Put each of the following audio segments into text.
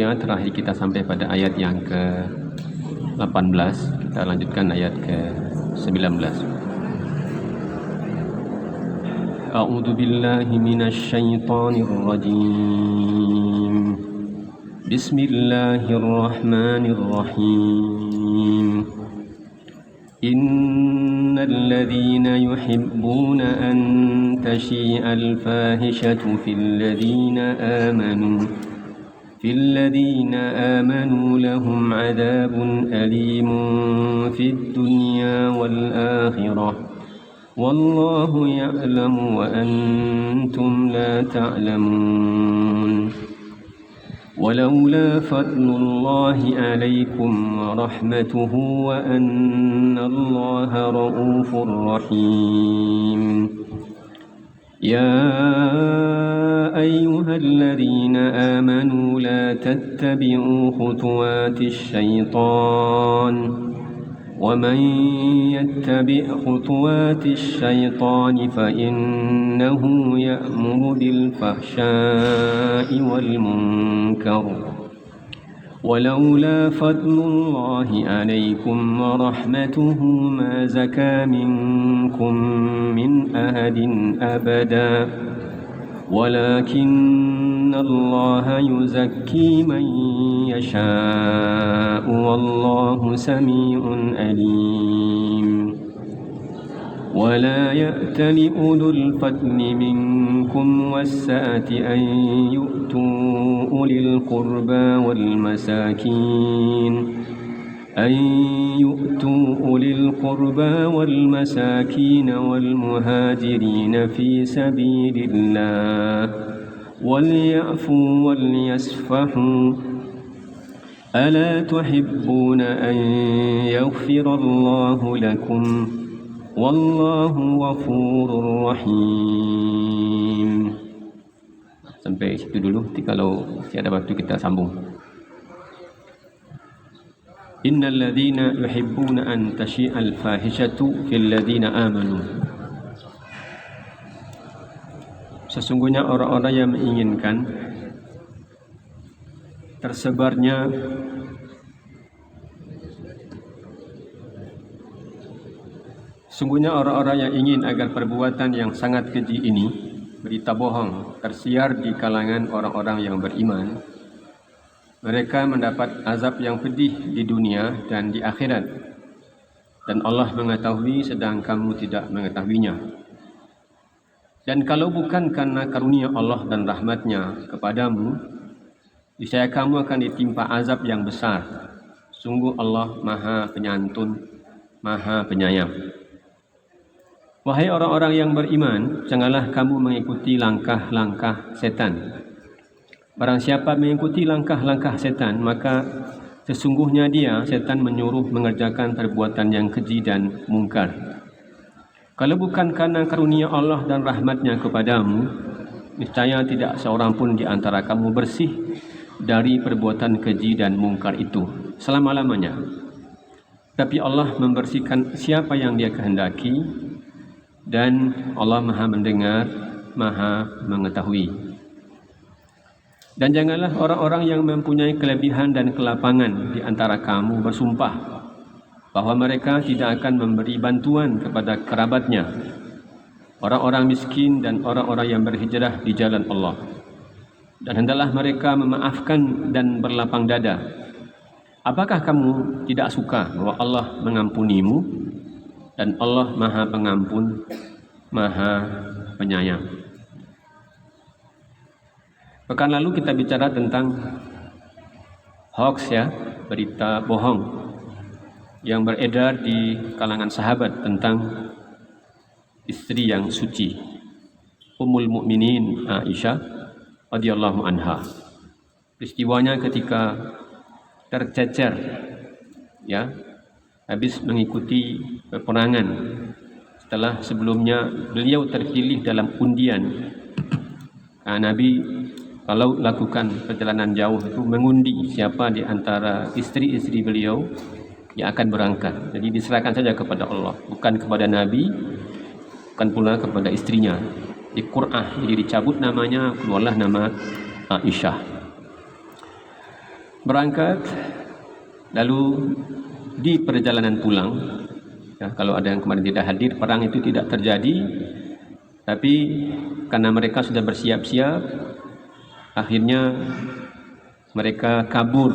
mulia, terakhir kita sampai pada ayat yang ke-18. Kita lanjutkan ayat ke-19. A'udzu billahi minasy syaithanir rajim. Bismillahirrahmanirrahim. Innal ladzina yuhibbuna an tashi'al fahishatu fil ladzina amanu lahum 'adzabun alimun fid dunya wal akhirah wallahu ya'lamu wa antum la ta'lamun. ولولا فضل الله عليكم ورحمته وأن الله رؤوف رحيم. يا أيها الذين آمنوا لا تتبعوا خطوات الشيطان ومن يتبع خطوات الشيطان فإنه يأمر بالفحشاء والمنكر ولولا فضل الله عليكم ورحمته ما زكى منكم من أحد أبدا ولكن الله يزكي من يشاء والله سميع عليم. ولا يأتل أولو الفضل منكم والسعة أن يؤتوا أولي القربى والمساكين والمهاجرين في سبيل الله وليعفوا وليصفحوا ألا تحبون أن يغفر الله لكم والله غفور rahim. Sampai situ dulu, kalau tiada waktu kita sambung. Innal ladzina yuhibbuna an tashi'al fahishatu fil ladzina amanu. Sesungguhnya orang-orang yang menginginkan tersebarnya orang-orang yang ingin agar perbuatan yang sangat keji ini, berita bohong, tersiar di kalangan orang-orang yang beriman, mereka mendapat azab yang pedih di dunia dan di akhirat, dan Allah mengetahui sedang kamu tidak mengetahuinya. Dan kalau bukan karena karunia Allah dan rahmatnya kepadamu, niscaya kamu akan ditimpa azab yang besar. Sungguh Allah Maha Penyantun, Maha Penyayang. Wahai orang-orang yang beriman, janganlah kamu mengikuti langkah-langkah setan. Barang siapa mengikuti langkah-langkah setan, maka sesungguhnya dia, setan, menyuruh mengerjakan perbuatan yang keji dan mungkar. Kalau bukan karena karunia Allah dan rahmatnya kepadamu, niscaya tidak seorang pun di antara kamu bersih dari perbuatan keji dan mungkar itu selama-lamanya. Tapi Allah membersihkan siapa yang Dia kehendaki, dan Allah Maha mendengar, Maha mengetahui. Dan janganlah orang-orang yang mempunyai kelebihan dan kelapangan di antara kamu bersumpah bahwa mereka tidak akan memberi bantuan kepada kerabatnya, orang-orang miskin dan orang-orang yang berhijrah di jalan Allah. Dan hendaklah mereka memaafkan dan berlapang dada. Apakah kamu tidak suka bahwa Allah mengampunimu? Dan Allah Maha Pengampun, Maha Penyayang. Pekan lalu kita bicara tentang hoax, berita bohong yang beredar di kalangan sahabat tentang istri yang suci, Ummul Mukminin Aisyah radhiyallahu anha. Peristiwanya ketika tercecer, habis mengikuti peperangan setelah sebelumnya beliau terpilih dalam undian. Nabi kalau lakukan perjalanan jauh itu mengundi siapa di antara istri-istri beliau yang akan berangkat. Jadi diserahkan saja kepada Allah, bukan kepada Nabi, bukan pula kepada istrinya. Di Qur'an, jadi dicabut namanya, keluarlah nama Aisyah. berangkat, lalu di perjalanan pulang, ya, kalau ada yang kemarin tidak hadir, perang itu tidak terjadi, tapi karena mereka sudah bersiap-siap, akhirnya mereka kabur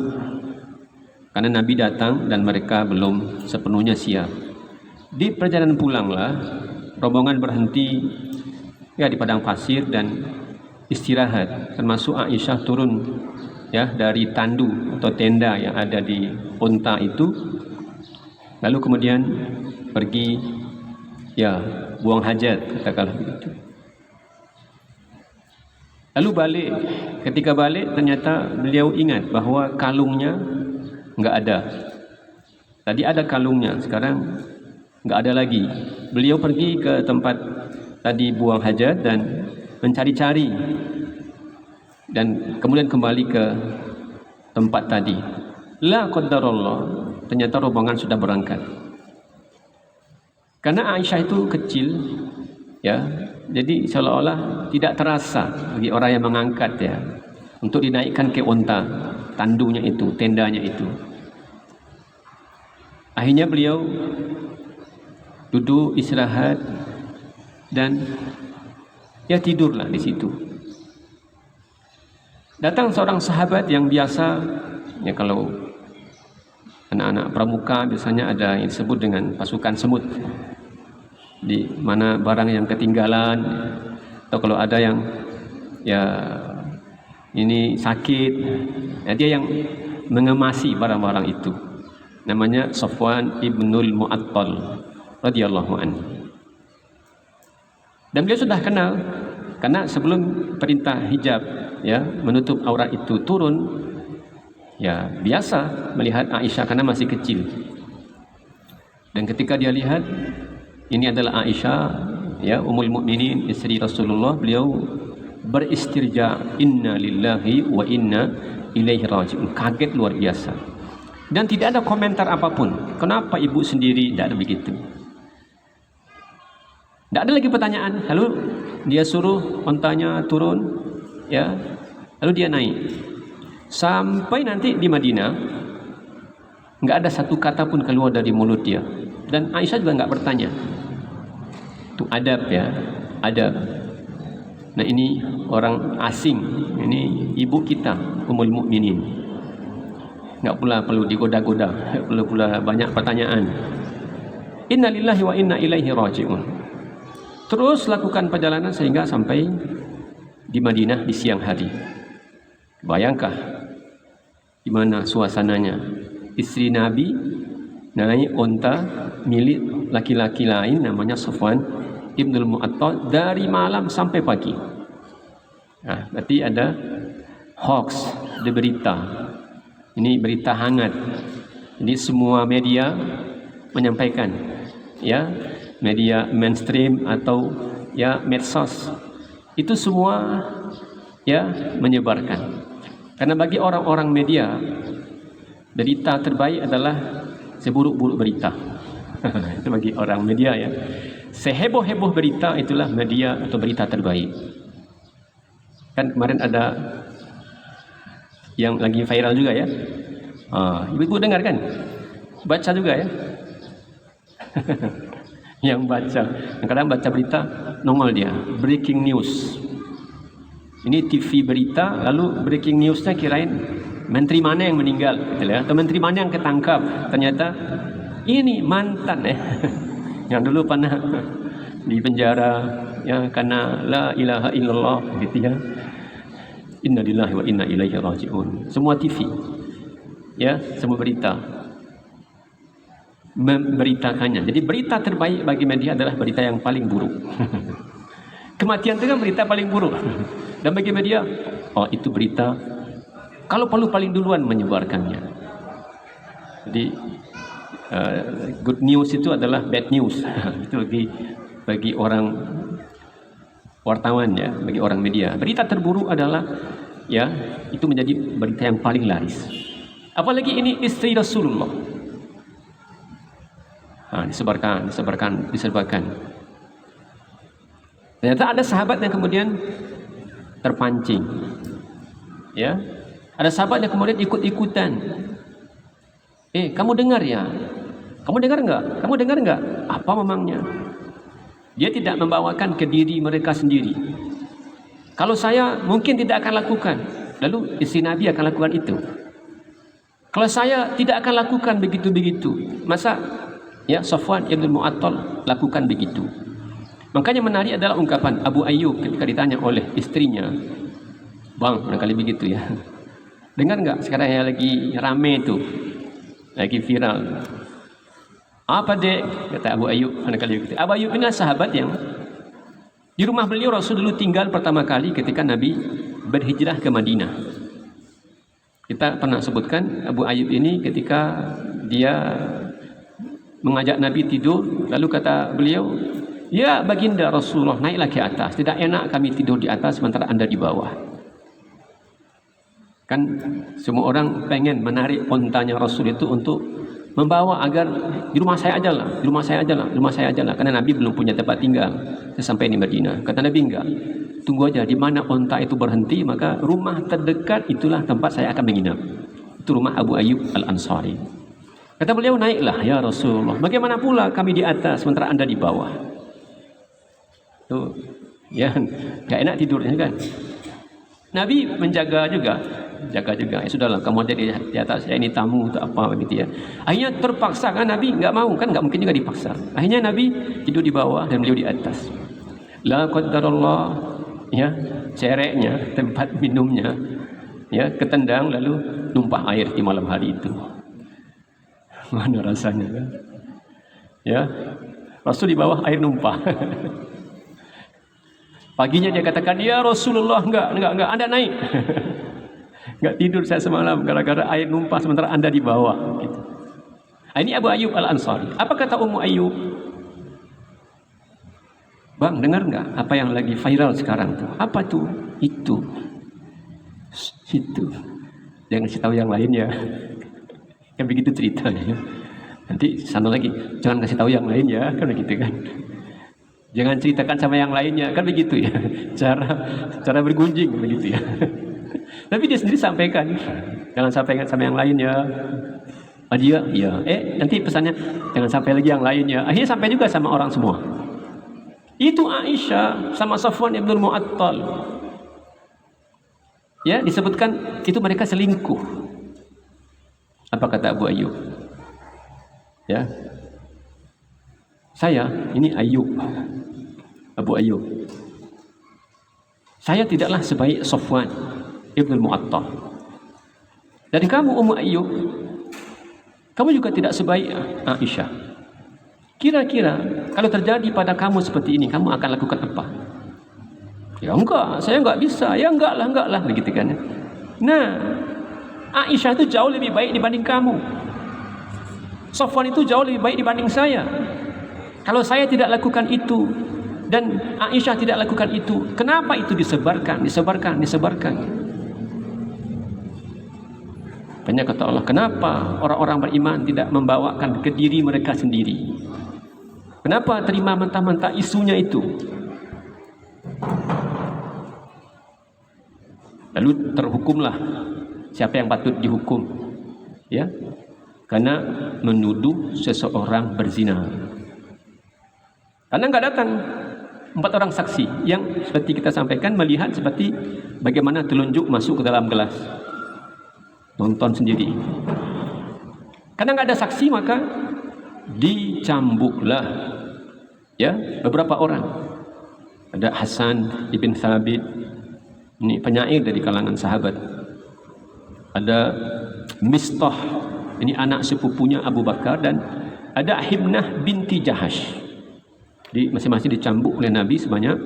karena Nabi datang dan mereka belum sepenuhnya siap. Di perjalanan pulanglah rombongan berhenti ya di padang pasir dan istirahat, termasuk Aisyah turun ya dari tandu atau tenda yang ada di unta itu, lalu kemudian pergi ya buang hajat, katakanlah begitu. Lalu balik, ketika balik ternyata beliau ingat bahwa kalungnya nggak ada. Tadi ada kalungnya, sekarang nggak ada lagi. Beliau pergi ke tempat tadi buang hajat dan mencari-cari, dan kemudian kembali ke tempat tadi. La qadarullah, ternyata rombongan sudah berangkat. Karena Aisyah itu kecil, ya, jadi seolah-olah tidak terasa bagi orang yang mengangkat ya, untuk dinaikkan ke unta, tandunya itu, tendanya itu. Akhirnya beliau duduk istirahat dan ya tidurlah di situ. Datang seorang sahabat yang biasa, ya kalau anak-anak pramuka biasanya ada yang disebut dengan pasukan semut, di mana barang yang ketinggalan atau kalau ada yang ya ini sakit, ya dia yang mengemasi barang-barang itu. Namanya Safwan ibnul Mu'attal radhiyallahu anhu. Dan beliau sudah kenal karena sebelum perintah hijab ya menutup aurat itu turun, ya biasa melihat Aisyah karena masih kecil. Dan ketika dia lihat ini adalah Aisyah ya Ummul Mukminin, istri Rasulullah, beliau beristirja, inna lillahi wa inna ilaihi raji'un. Kaget luar biasa. Dan tidak ada komentar apapun. Kenapa ibu sendiri? Tidak ada begitu. Tidak ada lagi pertanyaan. Lalu dia suruh ontanya turun, ya. Lalu dia naik. Sampai nanti di Madinah, nggak ada satu kata pun keluar dari mulut dia. Dan Aisyah juga nggak bertanya. Itu adab ya, adab. Nah ini orang asing, ini ibu kita, Ummul Mukminin. Nggak pula perlu digoda-goda, nggak perlu pula banyak pertanyaan. Inna lillahi wa inna ilaihi raji'un. Terus lakukan perjalanan sehingga sampai di Madinah di siang hari. Bayangkah gimana suasananya? Istri Nabi naik unta milik laki-laki lain namanya Safwan ibnul Mu'attal dari malam sampai pagi. Nah, berarti ada hoax, ada berita. Ini berita hangat. Jadi semua media menyampaikan, ya, media mainstream atau ya medsos itu semua ya menyebarkan. Karena bagi orang-orang media, berita terbaik adalah seburuk-buruk berita. Itu bagi orang media ya. Seheboh-heboh berita itulah media atau berita terbaik. Kan kemarin ada yang lagi viral juga ya. Ibu-ibu dengar kan? Baca juga ya. Yang baca, kadang baca berita nongol dia breaking news. Ini TV berita, lalu breaking newsnya kirain menteri mana yang meninggal, gitu ya, atau menteri mana yang ketangkap. Ternyata ini mantan yang dulu pernah di penjara ya karena la ilaha illallah, gitu ya. Inna lillahi wa inna ilaihi raji'un. Semua TV, ya, semua berita memberitakannya. Jadi berita terbaik bagi media adalah berita yang paling buruk. Kematian itu kan berita paling buruk. Dan bagi media, oh itu berita, kalau perlu paling duluan menyebarkannya. Jadi good news itu adalah bad news. Itu bagi orang wartawan ya, bagi orang media. Berita terburuk adalah ya itu menjadi berita yang paling laris. Apalagi ini istri Rasulullah. Disebarkan. Ternyata ada sahabat yang kemudian terpancing, ya, Ada sahabat yang kemudian ikut-ikutan. Kamu dengar ya? Kamu dengar enggak? Kamu dengar enggak? Apa memangnya? Dia tidak membawakan ke diri mereka sendiri. Kalau saya mungkin tidak akan lakukan. Lalu istri Nabi akan lakukan itu. Kalau saya tidak akan lakukan begitu-begitu. Masa ya Safwan ibn Mu'attal lakukan begitu. Makanya menarik adalah ungkapan Abu Ayyub ketika ditanya oleh istrinya. Bang, barangkali begitu ya. Dengar enggak sekarang yang lagi rame itu? Lagi viral. Apa dek? Kata Abu Ayyub. Abu Ayyub ini sahabat yang di rumah beliau Rasul dulu tinggal pertama kali ketika Nabi berhijrah ke Madinah. Kita pernah sebutkan Abu Ayyub ini ketika dia mengajak Nabi tidur, lalu kata beliau, ya baginda Rasulullah, naiklah ke atas. Tidak enak kami tidur di atas sementara Anda di bawah. Kan semua orang pengen menarik ontanya Rasul itu untuk membawa agar di rumah saya aja lah, di rumah saya aja lah, di rumah saya aja lah. Karena Nabi belum punya tempat tinggal sampai di Madinah. Kata Nabi enggak, tunggu aja di mana onta itu berhenti, maka rumah terdekat itulah tempat saya akan menginap. Itu rumah Abu Ayyub Al-Ansari. Kata beliau, naiklah ya Rasulullah. Bagaimana pula kami di atas sementara Anda di bawah? Tuh, ya enggak enak tidurnya kan. Nabi menjaga juga. Ya sudahlah, kamu ada di atas, ya ini tamu atau apa begitu ya. Akhirnya terpaksa kan Nabi enggak mau, kan enggak mungkin juga dipaksa. Akhirnya Nabi tidur di bawah dan beliau di atas. La qadarullah, ya, cereknya, tempat minumnya ya ketendang lalu numpah air di malam hari itu. Mana rasanya kan? Ya. Rasul di bawah air numpah. Paginya dia katakan, "Ya Rasulullah, enggak, Anda naik." Enggak tidur saya semalam gara-gara air numpah sementara Anda di bawah gitu. Ini Abu Ayyub Al-Ansari. Apa kata Ummu Ayyub? Bang, dengar enggak apa yang lagi viral sekarang tuh? Apa tuh? Itu. Jangan kasih tahu yang lain ya. Kan begitu ceritanya. Nanti sana lagi, jangan kasih tahu yang lain ya, kan begitu kan. Jangan ceritakan sama yang lainnya, kan begitu ya. Cara bergunjing begitu ya. Tapi dia sendiri sampaikan, jangan sampaikan sama yang lainnya. Dia, ya, nanti pesannya jangan sampai lagi yang lainnya. Akhirnya sampai juga sama orang semua. Itu Aisyah sama Safwan ibn Mu'attal. Ya, disebutkan itu mereka selingkuh. Apa kata Abu Ayyub? Ya, saya ini Abu Ayyub. Saya tidaklah sebaik Safwan ibn Mu'attal. Dan kamu Ummu Ayyub, kamu juga tidak sebaik Aisyah. Kira-kira kalau terjadi pada kamu seperti ini, kamu akan lakukan apa? Ya enggak, saya enggak bisa. Ya enggak lah, begitu kan. Nah, Aisyah itu jauh lebih baik dibanding kamu. Safwan itu jauh lebih baik dibanding saya. Kalau saya tidak lakukan itu dan Aisyah tidak lakukan itu, kenapa itu disebarkan? Banyak kata Allah, kenapa orang-orang beriman tidak membawakan ke diri mereka sendiri? Kenapa terima mentah-mentah isunya itu? Lalu terhukumlah siapa yang patut dihukum, ya, karena menuduh seseorang berzina. Karena enggak datang 4 orang saksi yang seperti kita sampaikan melihat seperti bagaimana telunjuk masuk ke dalam gelas. Nonton sendiri. Karena enggak ada saksi maka dicambuklah ya beberapa orang. Ada Hasan ibn Thabit, ini penyair dari kalangan sahabat. Ada Mistah, ini anak sepupunya Abu Bakar, dan ada Hibnah binti Jahash. Masing-masing dicambuk oleh Nabi sebanyak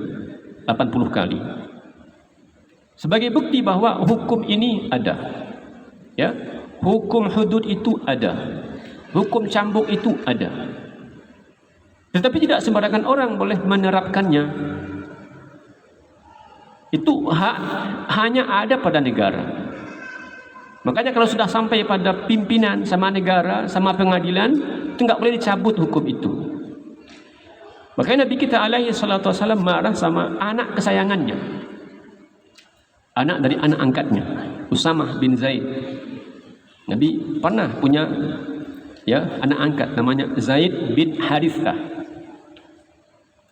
80 kali. Sebagai bukti bahwa hukum ini ada. Ya, hukum hudud itu ada. Hukum cambuk itu ada. Tetapi tidak sembarangan orang boleh menerapkannya. Itu hanya ada pada negara. Makanya kalau sudah sampai pada pimpinan sama negara, sama pengadilan, itu enggak boleh dicabut hukum itu. Makanya Nabi kita alaihi salatu wasallam marah sama anak kesayangannya. Anak dari anak angkatnya. Usamah bin Zaid. Nabi pernah punya anak angkat namanya Zaid bin Harithah.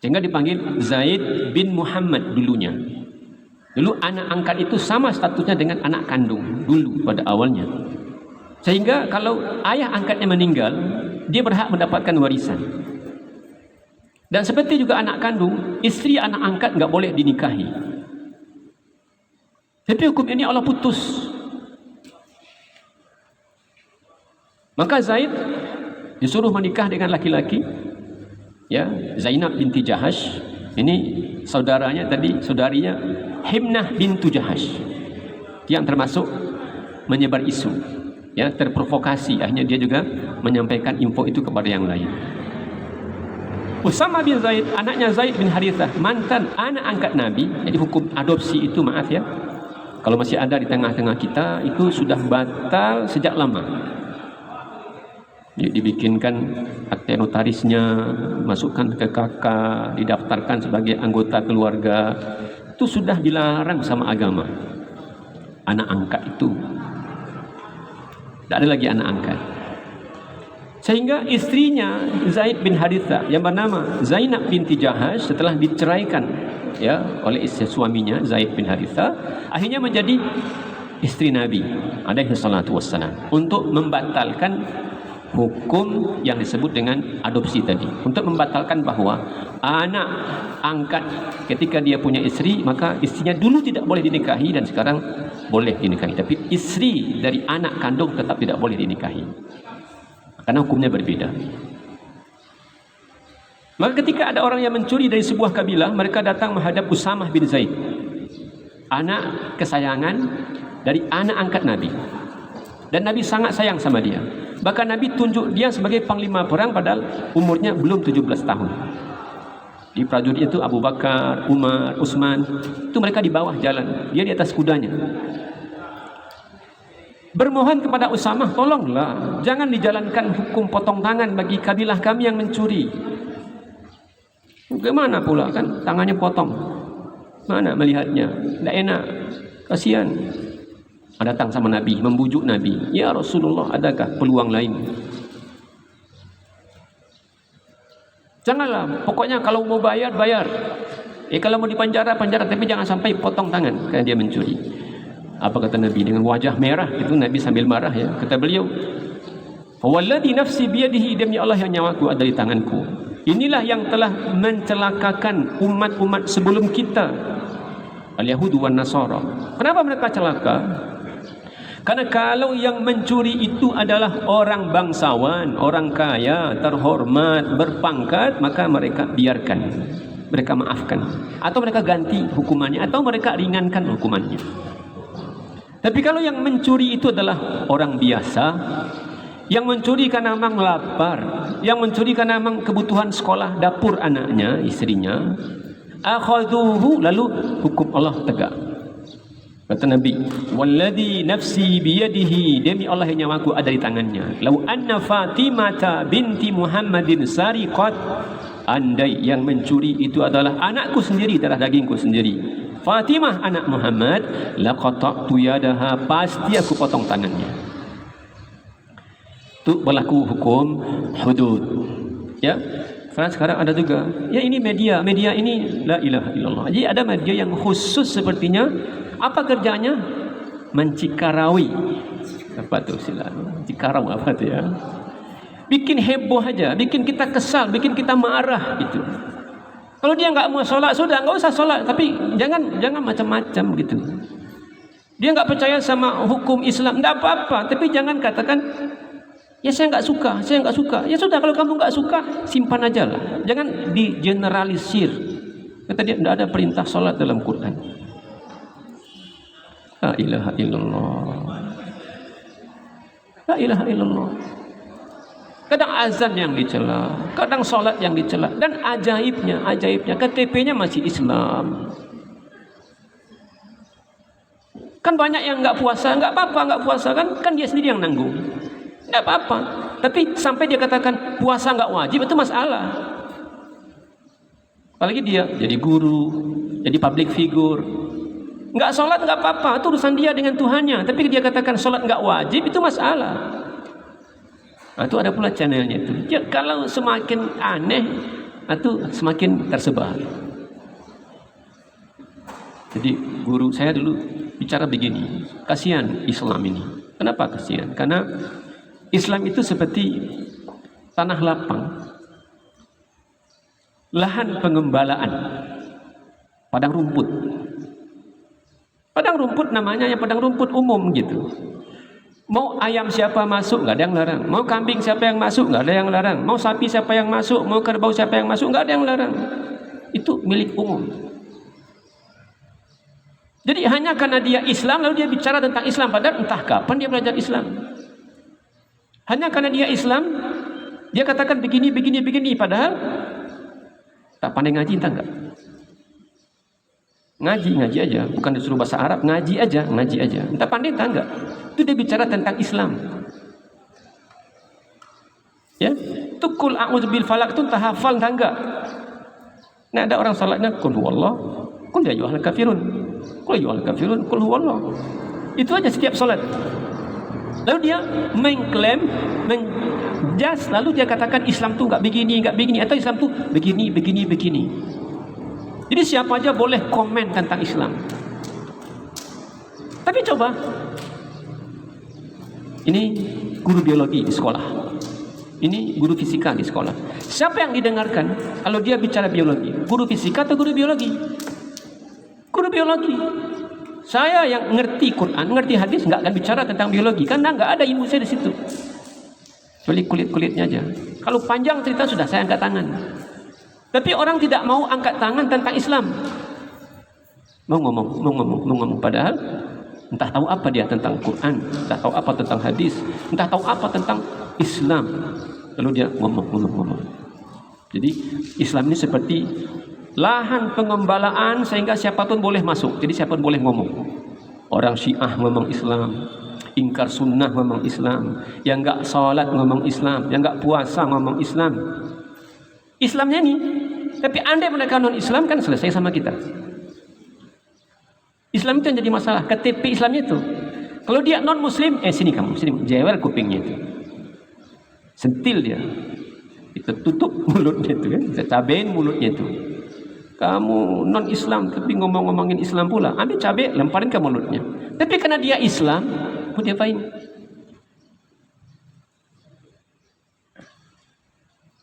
Sehingga dipanggil Zaid bin Muhammad dulunya. Dulu anak angkat itu sama statusnya dengan anak kandung dulu pada awalnya. Sehingga kalau ayah angkatnya meninggal, dia berhak mendapatkan warisan. Dan seperti juga anak kandung, istri anak angkat nggak boleh dinikahi. Tapi hukum ini Allah putus. Maka Zaid disuruh menikah dengan laki-laki, Zainab binti Jahash. Ini saudarinya Himnah bintu Jahash, yang termasuk menyebar isu, terprovokasi. Akhirnya dia juga menyampaikan info itu kepada yang lain. Usamah bin Zaid, anaknya Zaid bin Harithah, mantan anak angkat Nabi. Jadi hukum adopsi itu, maaf ya, kalau masih ada di tengah-tengah kita, itu sudah batal sejak lama. Dibikinkan akte notarisnya, masukkan ke KK, didaftarkan sebagai anggota keluarga. Itu sudah dilarang sama agama. Anak angkat itu tidak ada lagi anak angkat. Sehingga istrinya Zaid bin Harithah yang bernama Zainab binti Jahash, setelah diceraikan oleh istri suaminya Zaid bin Harithah, akhirnya menjadi istri Nabi alaihi salatu wassalam, untuk membatalkan hukum yang disebut dengan adopsi tadi, untuk membatalkan bahwa anak angkat ketika dia punya istri, maka istrinya dulu tidak boleh dinikahi dan sekarang boleh dinikahi, tapi istri dari anak kandung tetap tidak boleh dinikahi karena hukumnya berbeda. Maka ketika ada orang yang mencuri dari sebuah kabilah, mereka datang menghadap Usamah bin Zaid, anak kesayangan dari anak angkat Nabi, dan Nabi sangat sayang sama dia. Bahkan Nabi tunjuk dia sebagai panglima perang padahal umurnya belum 17 tahun. Di prajurit itu Abu Bakar, Umar, Utsman, itu mereka di bawah jalan, dia di atas kudanya. Bermohon kepada Usamah, tolonglah, jangan dijalankan hukum potong tangan bagi kabilah kami yang mencuri. Bagaimana pula kan tangannya potong? Mana melihatnya? Tidak enak, kasihan. Datang sama Nabi, membujuk Nabi, ya Rasulullah, adakah peluang lain? Janganlah, pokoknya kalau mau bayar, bayar. Kalau mau dipenjara, penjara, tapi jangan sampai potong tangan karena dia mencuri. Apa kata Nabi dengan wajah merah itu? Nabi sambil marah kata beliau, "Walladzi nafsi biyadihi, demi Allah yang nyawaku ada di tanganku. Inilah yang telah mencelakakan umat-umat sebelum kita, al-Yahud wan Nasara." Kenapa mereka celaka? Karena kalau yang mencuri itu adalah orang bangsawan, orang kaya, terhormat, berpangkat, maka mereka biarkan, mereka maafkan, atau mereka ganti hukumannya, atau mereka ringankan hukumannya. Tapi kalau yang mencuri itu adalah orang biasa, yang mencuri karena memang lapar, yang mencuri karena memang kebutuhan sekolah dapur anaknya, istrinya, akhadhuhu, lalu hukum Allah tegak. Kata Nabi, "Walladzi nafsi biyadihi, demi Allah yang nyawaku ada di tangannya. Lau anna Fatimah binti Muhammadin sariqat, andai yang mencuri itu adalah anakku sendiri, darah dagingku sendiri, Fatimah anak Muhammad, laqata'tu yadaha, pasti aku potong tangannya." Itu berlaku hukum hudud. Karena sekarang ada juga, ini media ini la ilaha illallah. Jadi ada media yang khusus sepertinya. Apa kerjanya? Mencikarawi. Apa tu istilahnya? Cikarau apa tu ya? Bikin heboh aja, bikin kita kesal, bikin kita marah gitu. Kalau dia nggak mau sholat, sudah nggak usah sholat, tapi jangan macam-macam gitu. Dia nggak percaya sama hukum Islam, nggak apa-apa, tapi jangan katakan, ya saya nggak suka. Ya sudah, kalau kamu nggak suka, simpan aja lah. Jangan digeneralisir. Kata dia, tidak ada perintah sholat dalam Quran. La ilaha illallah. La ilaha illallah. Kadang azan yang dicela, kadang sholat yang dicela, dan ajaibnya KTP-nya masih Islam. Kan banyak yang nggak puasa, nggak puasa kan dia sendiri yang nanggung, nggak apa-apa. Tapi sampai dia katakan puasa nggak wajib, itu masalah. Apalagi dia jadi guru, jadi public figure, Nggak sholat nggak apa-apa, itu urusan dia dengan Tuhannya. Tapi dia katakan sholat nggak wajib, itu masalah. Nah, itu ada pula channelnya itu. Ya, kalau semakin aneh, itu semakin tersebar. Jadi guru saya dulu bicara begini, kasihan Islam ini. Kenapa kasihan? Karena Islam itu seperti tanah lapang, lahan pengembalaan, padang rumput. Padang rumput namanya ya padang rumput umum gitu. Mau ayam siapa masuk nggak ada yang larang. Mau kambing siapa yang masuk nggak ada yang larang. Mau sapi siapa yang masuk, mau kerbau siapa yang masuk nggak ada yang larang. Itu milik umum. Jadi hanya karena dia Islam lalu dia bicara tentang Islam, padahal entah kapan dia belajar Islam. Hanya karena dia Islam dia katakan begini, padahal tak pandai ngaji entah enggak. Ngaji aja, bukan disuruh bahasa Arab, ngaji aja. Entah pandai entah enggak. Itu dia bicara tentang Islam. Ya, itu kul a'udzu bil falaq itu entah hafal entah enggak. Nah, ada orang salatnya kul huwallah, kul ya ayyuhal kafirun. Kul huwallah. Itu aja setiap salat. Lalu dia mengklaim, lalu dia katakan Islam tuh enggak begini, atau Islam tuh begini. Jadi siapa aja boleh komen tentang Islam. Tapi coba, ini guru biologi di sekolah, ini guru fisika di sekolah. Siapa yang didengarkan kalau dia bicara biologi? Guru fisika atau guru biologi? Guru biologi. Saya yang ngerti Quran, ngerti hadis, nggak akan bicara tentang biologi karena nggak ada ilmu saya di situ. Kecuali kulit-kulitnya aja. Kalau panjang cerita sudah saya angkat tangan. Tapi orang tidak mau angkat tangan tentang Islam. Mau ngomong. Padahal entah tahu apa dia tentang Quran, entah tahu apa tentang hadis, entah tahu apa tentang Islam. Lalu dia ngomong. Jadi Islam ini seperti lahan pengembalaan sehingga siapapun boleh masuk. Jadi siapapun boleh ngomong. Orang Syiah ngomong Islam, ingkar sunnah ngomong Islam, yang enggak salat ngomong Islam, yang enggak puasa ngomong Islam. Islamnya ini, tapi andai mereka non-Islam kan selesai sama kita. Islam itu yang jadi masalah, KTP Islamnya itu. Kalau dia non-Muslim, sini kamu, sini, jewer kupingnya itu. Sentil dia. Itu tutup mulutnya itu kan, cabain mulutnya itu. Kamu non-Islam tapi ngomongin Islam pula, ambil cabai lemparin ke mulutnya. Tapi karena dia Islam, mau diapain?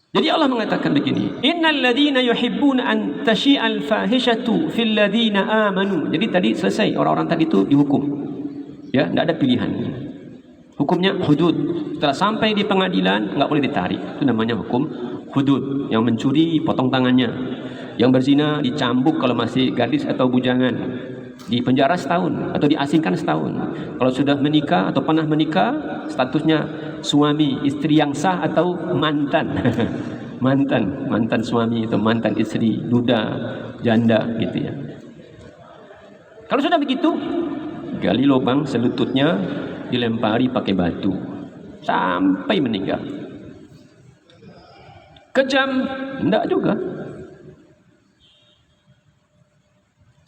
Jadi Allah mengatakan begini, innal ladzina yuhibbuna an tashi'al fahishatu fil ladzina amanu. Jadi tadi selesai, orang-orang tadi itu dihukum. Ya, enggak ada pilihan. Hukumnya hudud. Setelah sampai di pengadilan enggak boleh ditarik. Itu namanya hukum hudud. Yang mencuri potong tangannya. Yang berzina dicambuk kalau masih gadis atau bujangan. Di penjara setahun atau diasingkan setahun. Kalau sudah menikah atau pernah menikah, statusnya suami istri yang sah atau mantan. mantan suami atau mantan istri, duda, janda gitu ya. Kalau sudah begitu, gali lubang selututnya, dilempari pakai batu sampai meninggal. Kejam? Enggak juga.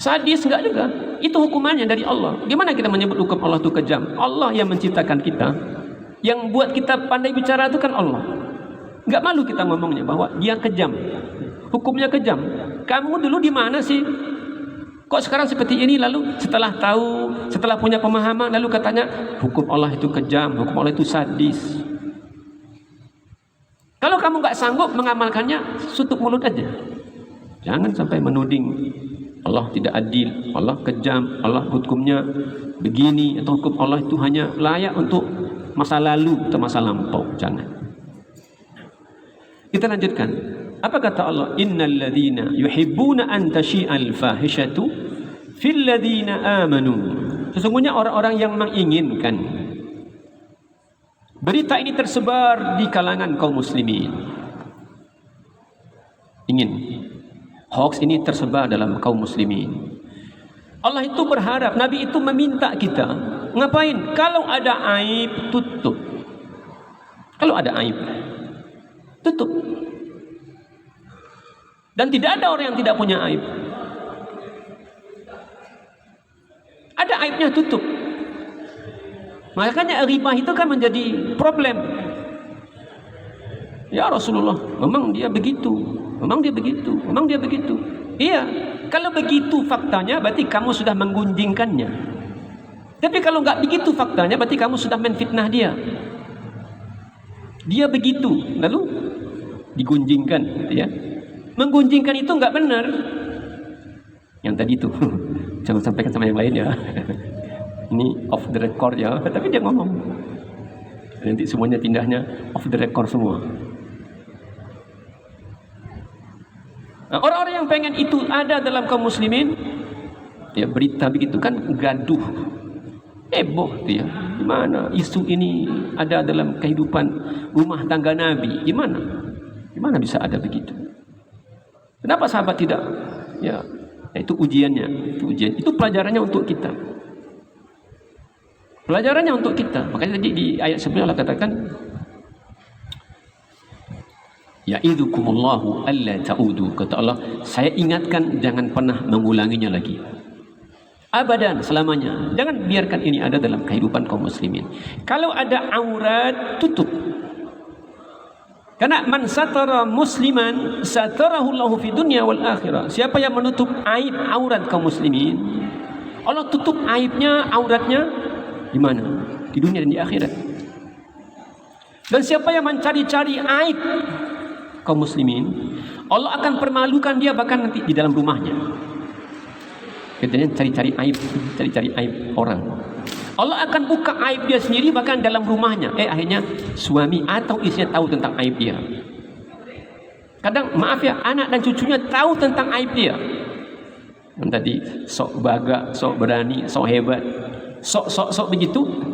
Sadis enggak juga. Itu hukumannya dari Allah. Gimana kita menyebut hukum Allah itu kejam? Allah yang menciptakan kita. Yang buat kita pandai bicara itu kan Allah. Enggak malu kita ngomongnya bahwa dia kejam. Hukumnya kejam. Kamu dulu di mana sih? Kok sekarang seperti ini? Lalu setelah tahu, setelah punya pemahaman, lalu katanya hukum Allah itu kejam, hukum Allah itu sadis. Kalau kamu nggak sanggup mengamalkannya, tutup mulut aja. Jangan sampai menuding Allah tidak adil, Allah kejam, Allah hukumnya begini, atau hukum Allah itu hanya layak untuk masa lalu atau masa lampau. Jangan. Kita lanjutkan. Apa kata Allah? Innal ladzina yuhibbuna an tashi'al fahishatu fil ladzina amanu. Sesungguhnya orang-orang yang menginginkan berita ini tersebar di kalangan kaum muslimin. Ingin hoax ini tersebar dalam kaum muslimin. Allah itu berharap, Nabi itu meminta kita, ngapain? Kalau ada aib, tutup. Kalau ada aib, tutup. Dan tidak ada orang yang tidak punya aib. Ada aibnya, tutup. Makanya riba itu kan menjadi problem. Ya Rasulullah, memang dia begitu, memang dia begitu, memang dia begitu. Iya, kalau begitu faktanya berarti kamu sudah menggunjingkannya. Tapi kalau nggak begitu faktanya berarti kamu sudah menfitnah dia. Dia begitu, lalu digunjingkan, gitu ya. Menggunjingkan itu nggak benar. Yang tadi itu, jangan sampaikan sama yang lain ya. Ini off the record ya, tapi dia ngomong. Nanti semuanya pindahnya off the record semua. Nah, orang-orang yang pengen itu ada dalam kaum muslimin, ya berita begitu kan gaduh, heboh tuh ya. Gimana isu ini ada dalam kehidupan rumah tangga Nabi? Gimana bisa ada begitu? Kenapa sahabat tidak? Ya, itu ujiannya, itu pelajarannya untuk kita. Pelajarannya untuk kita. Makanya tadi di ayat sebelumnya Allah katakan, ya'idukumullahu alla ta'udu. Kata Allah, saya ingatkan jangan pernah mengulanginya lagi. Abadan, selamanya. Jangan biarkan ini ada dalam kehidupan kaum muslimin. Kalau ada aurat, tutup. Karena man satara musliman satarahu Allahu fi dunya wal akhirah. Siapa yang menutup aib aurat kaum muslimin, Allah tutup aibnya, auratnya di mana? Di dunia dan di akhirat. Dan siapa yang mencari-cari aib kaum muslimin, Allah akan permalukan dia bahkan nanti di dalam rumahnya. Katanya cari-cari aib orang. Allah akan buka aib dia sendiri bahkan dalam rumahnya. Akhirnya suami atau istrinya tahu tentang aib dia. Kadang maaf ya, anak dan cucunya tahu tentang aib dia. Dan tadi sok baga, sok berani, sok hebat, sok begitu,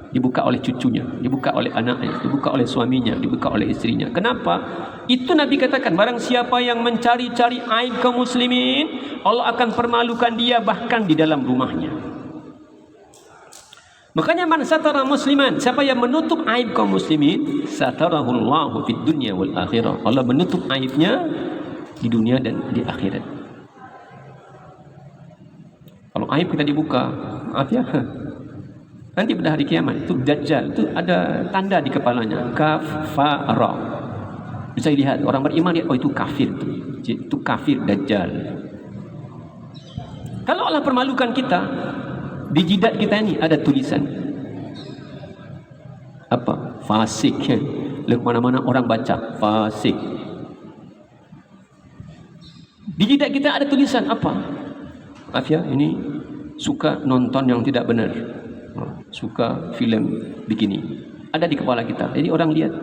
dibuka oleh cucunya, dibuka oleh anaknya, dibuka oleh suaminya, dibuka oleh istrinya. Kenapa? Itu Nabi katakan, barang siapa yang mencari-cari aib kaum muslimin, Allah akan permalukan dia bahkan di dalam rumahnya. Makanya man satara musliman, siapa yang menutup aib kaum muslimin, satarahullahu fid dunya wal akhirah. Allah menutup aibnya di dunia dan di akhirat. Kalau aib kita dibuka, maaf ya, nanti pada hari kiamat itu Dajjal itu ada tanda di kepalanya, kafara. Bisa dilihat orang beriman lihat, oh itu kafir, itu kafir Dajjal. Kalau Allah permalukan kita, di jidat kita ini ada tulisan apa? Fasik. Lalu mana-mana orang baca fasik. Di jidat kita ada tulisan apa? Maaf ya, ini suka nonton yang tidak benar, suka film begini, ada di kepala kita. Jadi orang lihat.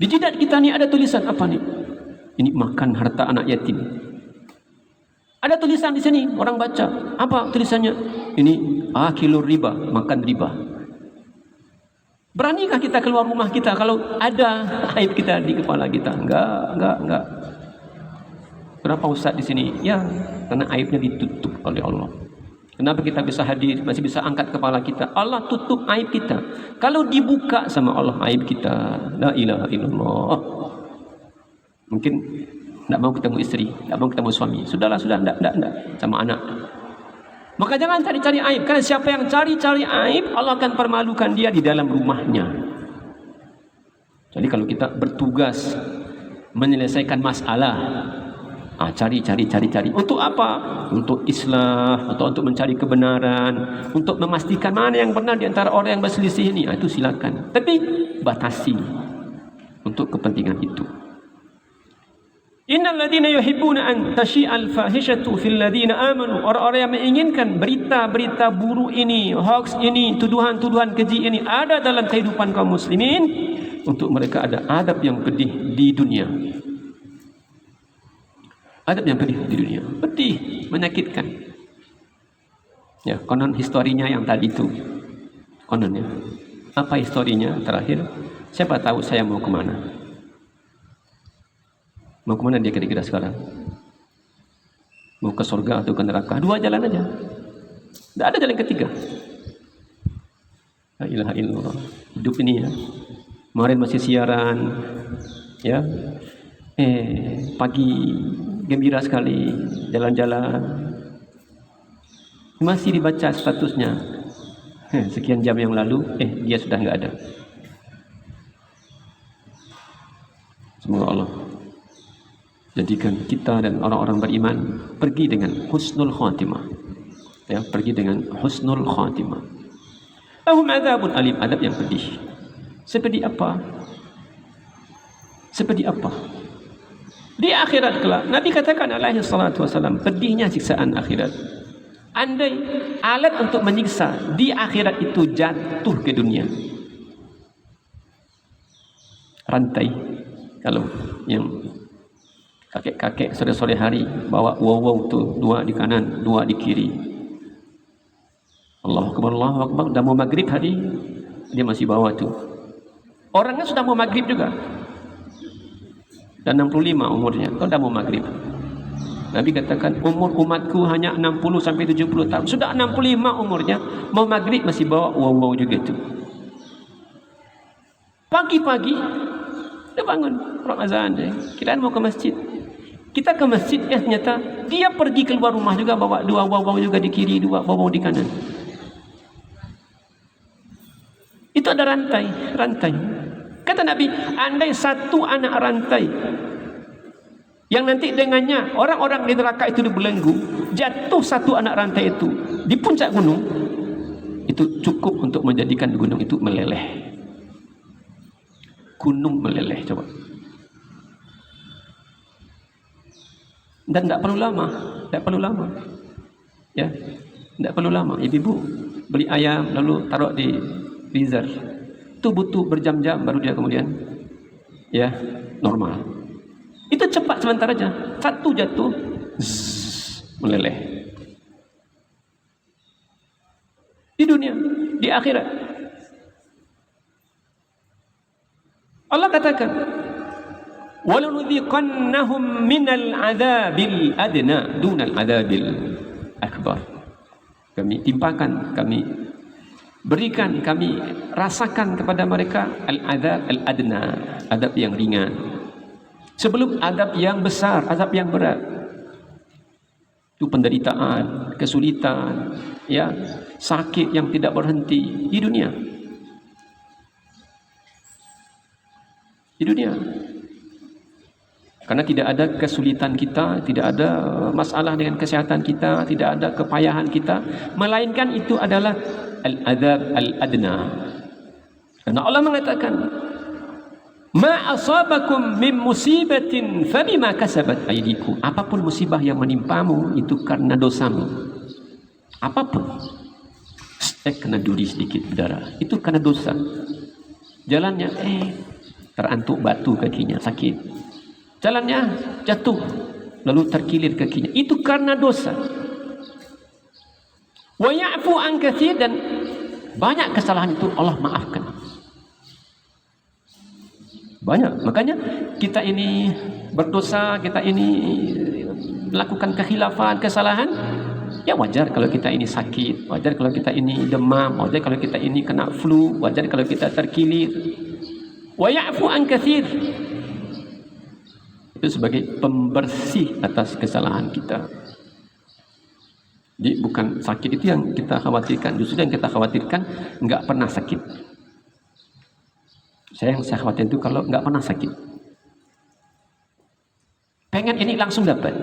Di jidat kita ni ada tulisan apa nih? Ini makan harta anak yatim. Ada tulisan di sini, orang baca. Apa tulisannya? Ini akilur riba, makan riba. Beranikah kita keluar rumah kita kalau ada aib kita di kepala kita? Enggak. Kenapa Ustaz di sini? Ya, karena aibnya ditutup oleh Allah. Kenapa kita bisa hadir, masih bisa angkat kepala kita? Allah tutup aib kita. Kalau dibuka sama Allah aib kita, la ilaha illallah. Mungkin tidak mau ketemu istri, tidak mau ketemu suami. Sudahlah, tidak sama anak. Maka jangan cari-cari aib, karena siapa yang cari-cari aib, Allah akan permalukan dia di dalam rumahnya. Jadi kalau kita bertugas menyelesaikan masalah, cari. Untuk apa? Untuk islah atau untuk mencari kebenaran, untuk memastikan mana yang benar di antara orang yang berselisih ini. Itu silakan. Tapi batasi untuk kepentingan itu. Innal ladzina yuhibbuna an tashi'al fahishatu fil ladzina amanu. Orang-orang yang menginginkan berita-berita buruk ini, hoax ini, tuduhan-tuduhan keji ini ada dalam kehidupan kaum muslimin, untuk mereka ada adab yang pedih di dunia. Adab yang pedih di dunia, pedih, menyakitkan. Ya, konon historinya yang tadi itu, kononnya. Apa historinya terakhir? Siapa tahu saya mau kemana? Mau kemana dia kira-kira sekarang? Mau ke surga atau ke neraka? Dua jalan aja. Tidak ada jalan ketiga. La ilaha illallah. Hidup ini ya. Kemarin masih siaran, ya. Pagi gembira sekali, jalan-jalan. masih dibaca statusnya. Sekian jam yang lalu, dia sudah enggak ada. Semoga Allah jadikan kita dan orang-orang beriman pergi dengan husnul khatimah. Ya, pergi dengan husnul khatimah. Lahum adzabun alim, adab yang pedih. Seperti apa? Seperti apa? Di akhirat kelak, Nabi katakan alaihi salatu wasalam, pedihnya siksaan akhirat. Andai alat untuk menyiksa di akhirat itu jatuh ke dunia, rantai, kalau yang kakek-kakek sore-sore hari bawa wow tu, 2 di kanan, 2 di kiri. Allahu Akbar, Allahu Akbar. Dah mau maghrib hari, dia masih bawa tu. Orangnya sudah mau maghrib juga. Dan 65 umurnya, kau dah mau maghrib. Nabi katakan umur umatku hanya 60 sampai 70 tahun. Sudah 65 umurnya, mau maghrib masih bawa wow juga tu. Pagi-pagi dia bangun, orang azan dia. Kita mau ke masjid. Kita ke masjid, ternyata dia pergi keluar rumah juga bawa 2 wow juga di kiri, 2 wow di kanan. Itu ada rantai. Kata Nabi, andai satu anak rantai yang nanti dengannya orang-orang di neraka itu dibelenggu, jatuh satu anak rantai itu di puncak gunung, itu cukup untuk menjadikan gunung itu meleleh. Gunung meleleh, coba. Dan tidak perlu lama, ya, tidak perlu lama. Ibu-ibu beli ayam lalu taruh di freezer, itu butuh berjam-jam baru dia kemudian, ya, normal. Itu cepat sebentar aja, satu jatuh, meleleh. Di dunia, di akhirat. Allah katakan, وَلَنُذِيقَنَّهُمْ مِنَ الْعَذَابِ الْأَدْنَى دُونَ الْعَذَابِ الْأَكْبَرِ. Kami timpakan, kami berikan, kami rasakan kepada mereka al-adab al-adna, adab yang ringan, sebelum adab yang besar, adab yang berat. Itu penderitaan, kesulitan, ya, sakit yang tidak berhenti di dunia. Di dunia. Karena tidak ada kesulitan kita, tidak ada masalah dengan kesehatan kita, tidak ada kepayahan kita, melainkan itu adalah al-adab al-adna. Karena Allah mengatakan, ma asabakum min musibatin fabima kasabat aydikum. Apapun musibah yang menimpamu itu karena dosamu. Apapun. Kena duri sedikit berdarah, itu karena dosa. Jalannya terantuk batu kakinya, sakit. Jalannya jatuh lalu terkilir kakinya, itu karena dosa. Wa ya'fu an katsir, dan banyak kesalahan itu Allah maafkan. Banyak. Makanya kita ini berdosa, kita ini melakukan kekhilafan, kesalahan, ya wajar kalau kita ini sakit, wajar kalau kita ini demam, wajar kalau kita ini kena flu, wajar kalau kita terkilir. Wa ya'fu an katsir, itu sebagai pembersih atas kesalahan kita. Jadi bukan sakit itu yang kita khawatirkan, justru yang kita khawatirkan enggak pernah sakit. Yang saya khawatir itu kalau enggak pernah sakit. Pengen ini langsung dapat.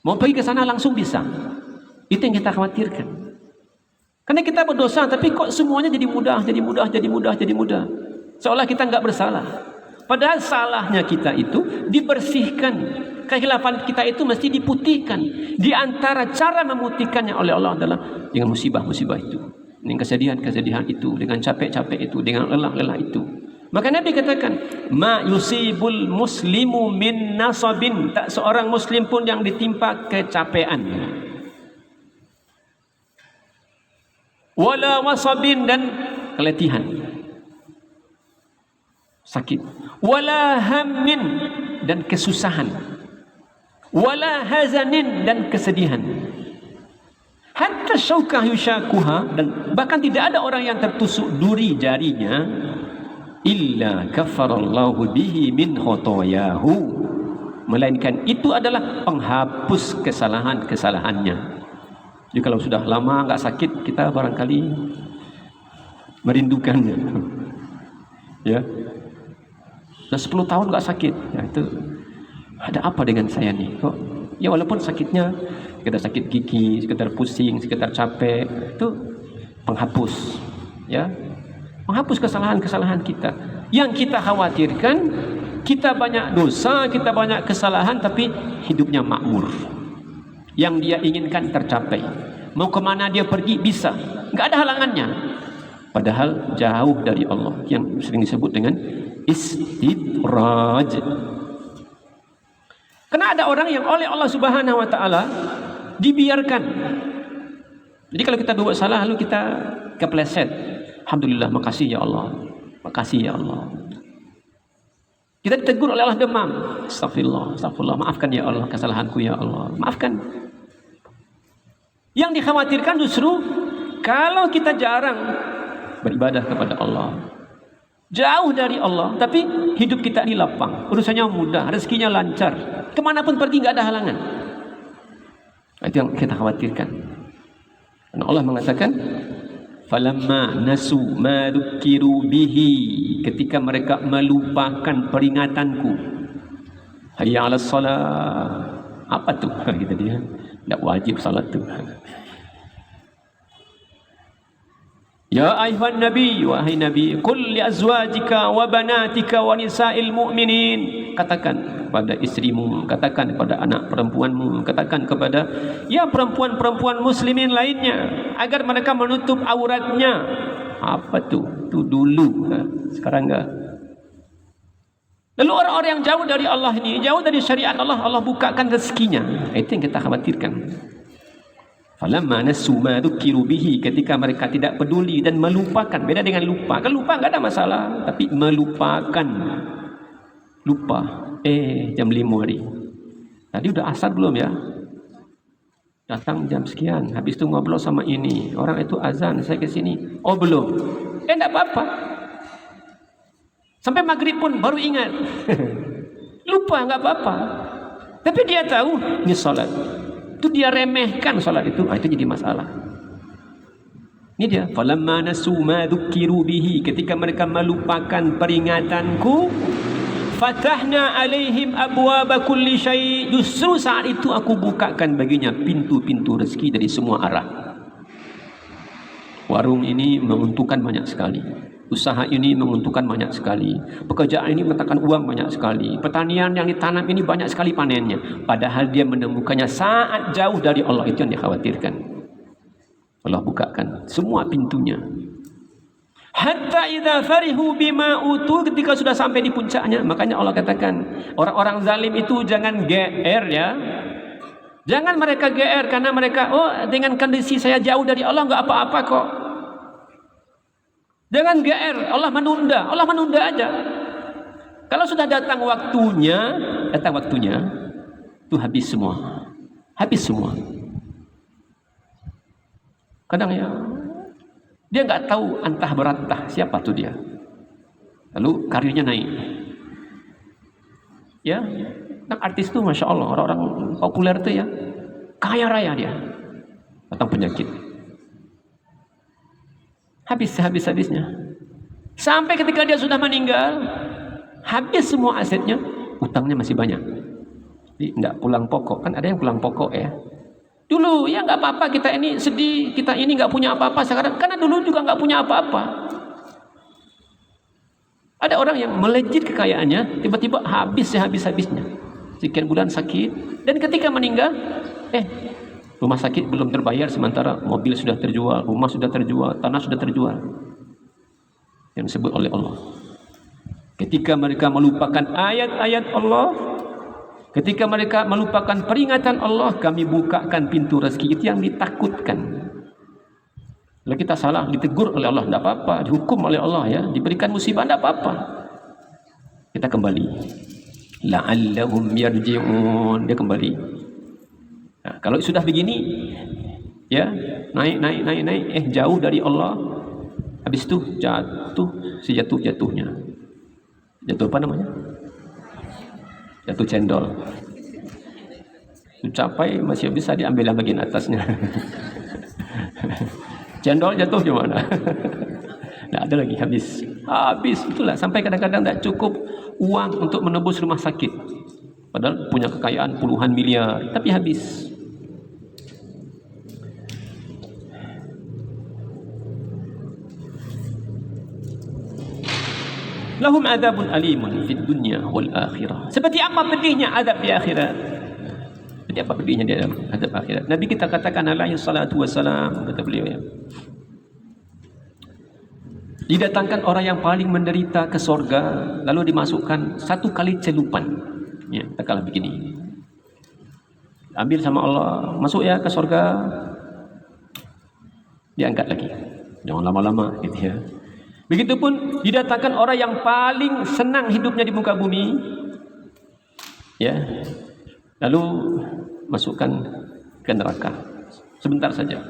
Mau pergi ke sana langsung bisa. Itu yang kita khawatirkan. Karena kita berdosa, tapi kok semuanya jadi mudah. Seolah kita enggak bersalah. Padahal salahnya kita itu dibersihkan. Kekhilafan kita itu mesti diputihkan. Di antara cara memutihkannya oleh Allah adalah dengan musibah-musibah itu, dengan kesedihan-kesedihan itu, dengan capek-capek itu, dengan lelah-lelah itu. Maka Nabi katakan, ma yusibul muslimu min nasabin, tak seorang muslim pun yang ditimpa kecapean, wala wasabin, dan keletihan, sakit, wala hammin, dan kesusahan, wala hazanin, dan kesedihan, hatta syaukah yushakuha, dan bahkan tidak ada orang yang tertusuk duri jarinya, illa kafarallahu bihi min khotoyahu, melainkan itu adalah penghapus kesalahan-kesalahannya. Jadi kalau sudah lama nggak sakit, kita barangkali merindukannya. Ya, sudah 10 tahun nggak sakit, ya itu ada apa dengan saya nih? Kok ya walaupun sakitnya sekedar sakit gigi, sekedar pusing, sekedar capek, itu penghapus, ya, menghapus kesalahan-kesalahan kita. Yang kita khawatirkan, kita banyak dosa, kita banyak kesalahan, tapi hidupnya makmur. Yang dia inginkan tercapai. Mau kemana dia pergi bisa, nggak ada halangannya. Padahal jauh dari Allah, yang sering disebut dengan istidraj. Karena ada orang yang oleh Allah Subhanahu wa taala dibiarkan. Jadi kalau kita buat salah lalu kita kepleset, alhamdulillah, makasih ya Allah. Makasih ya Allah. Kita ditegur oleh Allah demam. Astagfirullah, astagfirullah, maafkan ya Allah kesalahanku ya Allah. Maafkan. Yang dikhawatirkan justru kalau kita jarang beribadah kepada Allah, jauh dari Allah, tapi hidup kita ini lapang, urusannya mudah, rezekinya lancar, kemanapun pergi nggak ada halangan. Itu yang kita khawatirkan. Karena Allah mengatakan, falamma nasu ma dzukiru bihi, ketika mereka melupakan peringatanku. Hayya 'alas shalah. Apa tuh? Kita dia tidak wajib salat tu. Ya ayuhan nabi, wahai nabi, qul li azwajika wa banatika wa nisa'il mu'minin, katakan kepada istrimu, katakan kepada anak perempuanmu, katakan kepada ya perempuan-perempuan muslimin lainnya agar mereka menutup auratnya. Apa tuh? Itu dulu, sekarang enggak. Lalu orang-orang yang jauh dari Allah ini, jauh dari syariat Allah, Allah bukakan rezekinya. Itu yang kita khawatirkan. Falamma nasu ma dzukiru bihi, ketika mereka tidak peduli dan melupakan. Beda dengan lupa. Kalau lupa enggak ada masalah, tapi melupakan. Lupa. Jam 5 hari. Tadi udah asar belum ya? Datang jam sekian, habis itu ngobrol sama ini. Orang itu azan, saya ke sini. Oh, belum. Enggak apa-apa. Sampai maghrib pun baru ingat. Lupa, enggak apa-apa. Tapi dia tahu ini salat. Itu dia remehkan salat itu. Itu jadi masalah. Ini dia, falamma nasu ma dzukiru bihi, ketika mereka melupakan peringatanku, fatahna alaihim abwaba kulli syai', justru saat itu aku bukakan baginya pintu-pintu rezeki dari semua arah. Warung ini menguntungkan banyak sekali, usaha ini menguntungkan banyak sekali, pekerjaan ini mendatangkan uang banyak sekali, pertanian yang ditanam ini banyak sekali panennya, padahal dia menemukannya saat jauh dari Allah. Itu yang dikhawatirkan. Allah bukakan semua pintunya. Hatta idza farihu bima utu, ketika sudah sampai di puncaknya. Makanya Allah katakan, orang-orang zalim itu jangan GR ya. Jangan mereka GR karena mereka, dengan kondisi saya jauh dari Allah enggak apa-apa kok. Jangan GR, Allah menunda aja. Kalau sudah datang waktunya, itu habis semua. Habis semua. Kadang ya, dia nggak tahu antah berantah siapa tuh dia. Lalu karirnya naik. Ya, artis tuh masya Allah, orang-orang populer tuh ya, kaya raya dia. Datang penyakit. Habisnya. Sampai ketika dia sudah meninggal, habis semua asetnya, utangnya masih banyak. Jadi enggak pulang pokok, kan ada yang pulang pokok ya. Dulu ya nggak apa-apa, kita ini sedih, kita ini nggak punya apa-apa sekarang, karena dulu juga nggak punya apa-apa. Ada orang yang melejit kekayaannya, tiba-tiba habisnya. Sekian bulan sakit, dan ketika meninggal, rumah sakit belum terbayar, sementara mobil sudah terjual, rumah sudah terjual, tanah sudah terjual. Yang disebut oleh Allah. Ketika mereka melupakan ayat-ayat Allah, ketika mereka melupakan peringatan Allah, kami bukakan pintu rezeki. Itu yang ditakutkan. Kalau kita salah, ditegur oleh Allah, tidak apa-apa. Dihukum oleh Allah ya, diberikan musibah, tidak apa-apa. Kita kembali. La'allahum yarji'un. Dia kembali. Nah, kalau sudah begini, ya naik, jauh dari Allah. Habis itu jatuh sejatuh-jatuhnya. Jatuh apa namanya? Jatuh cendol. Capai masih bisa diambil yang bagian atasnya. Cendol jatuh gimana? Tak ada lagi, habis. Habis, itulah. Sampai kadang-kadang tak cukup uang untuk menebus rumah sakit. Padahal punya kekayaan puluhan miliar, tapi habis. Lahum adzabun alimun fid dunya wal akhirah. Seperti apa pedihnya azab di akhirat? Seperti apa pedihnya di azab akhirat? Nabi kita katakan alaihi salatu wassalam, kata beliau ya. Didatangkan orang yang paling menderita ke sorga, lalu dimasukkan satu kali celupan. Ya, katakanlah begini. Ambil sama Allah, masuk ya ke sorga. Diangkat lagi. Jangan lama-lama gitu ya. Begitupun didatangkan orang yang paling senang hidupnya di muka bumi, ya, lalu masukkan ke neraka sebentar saja.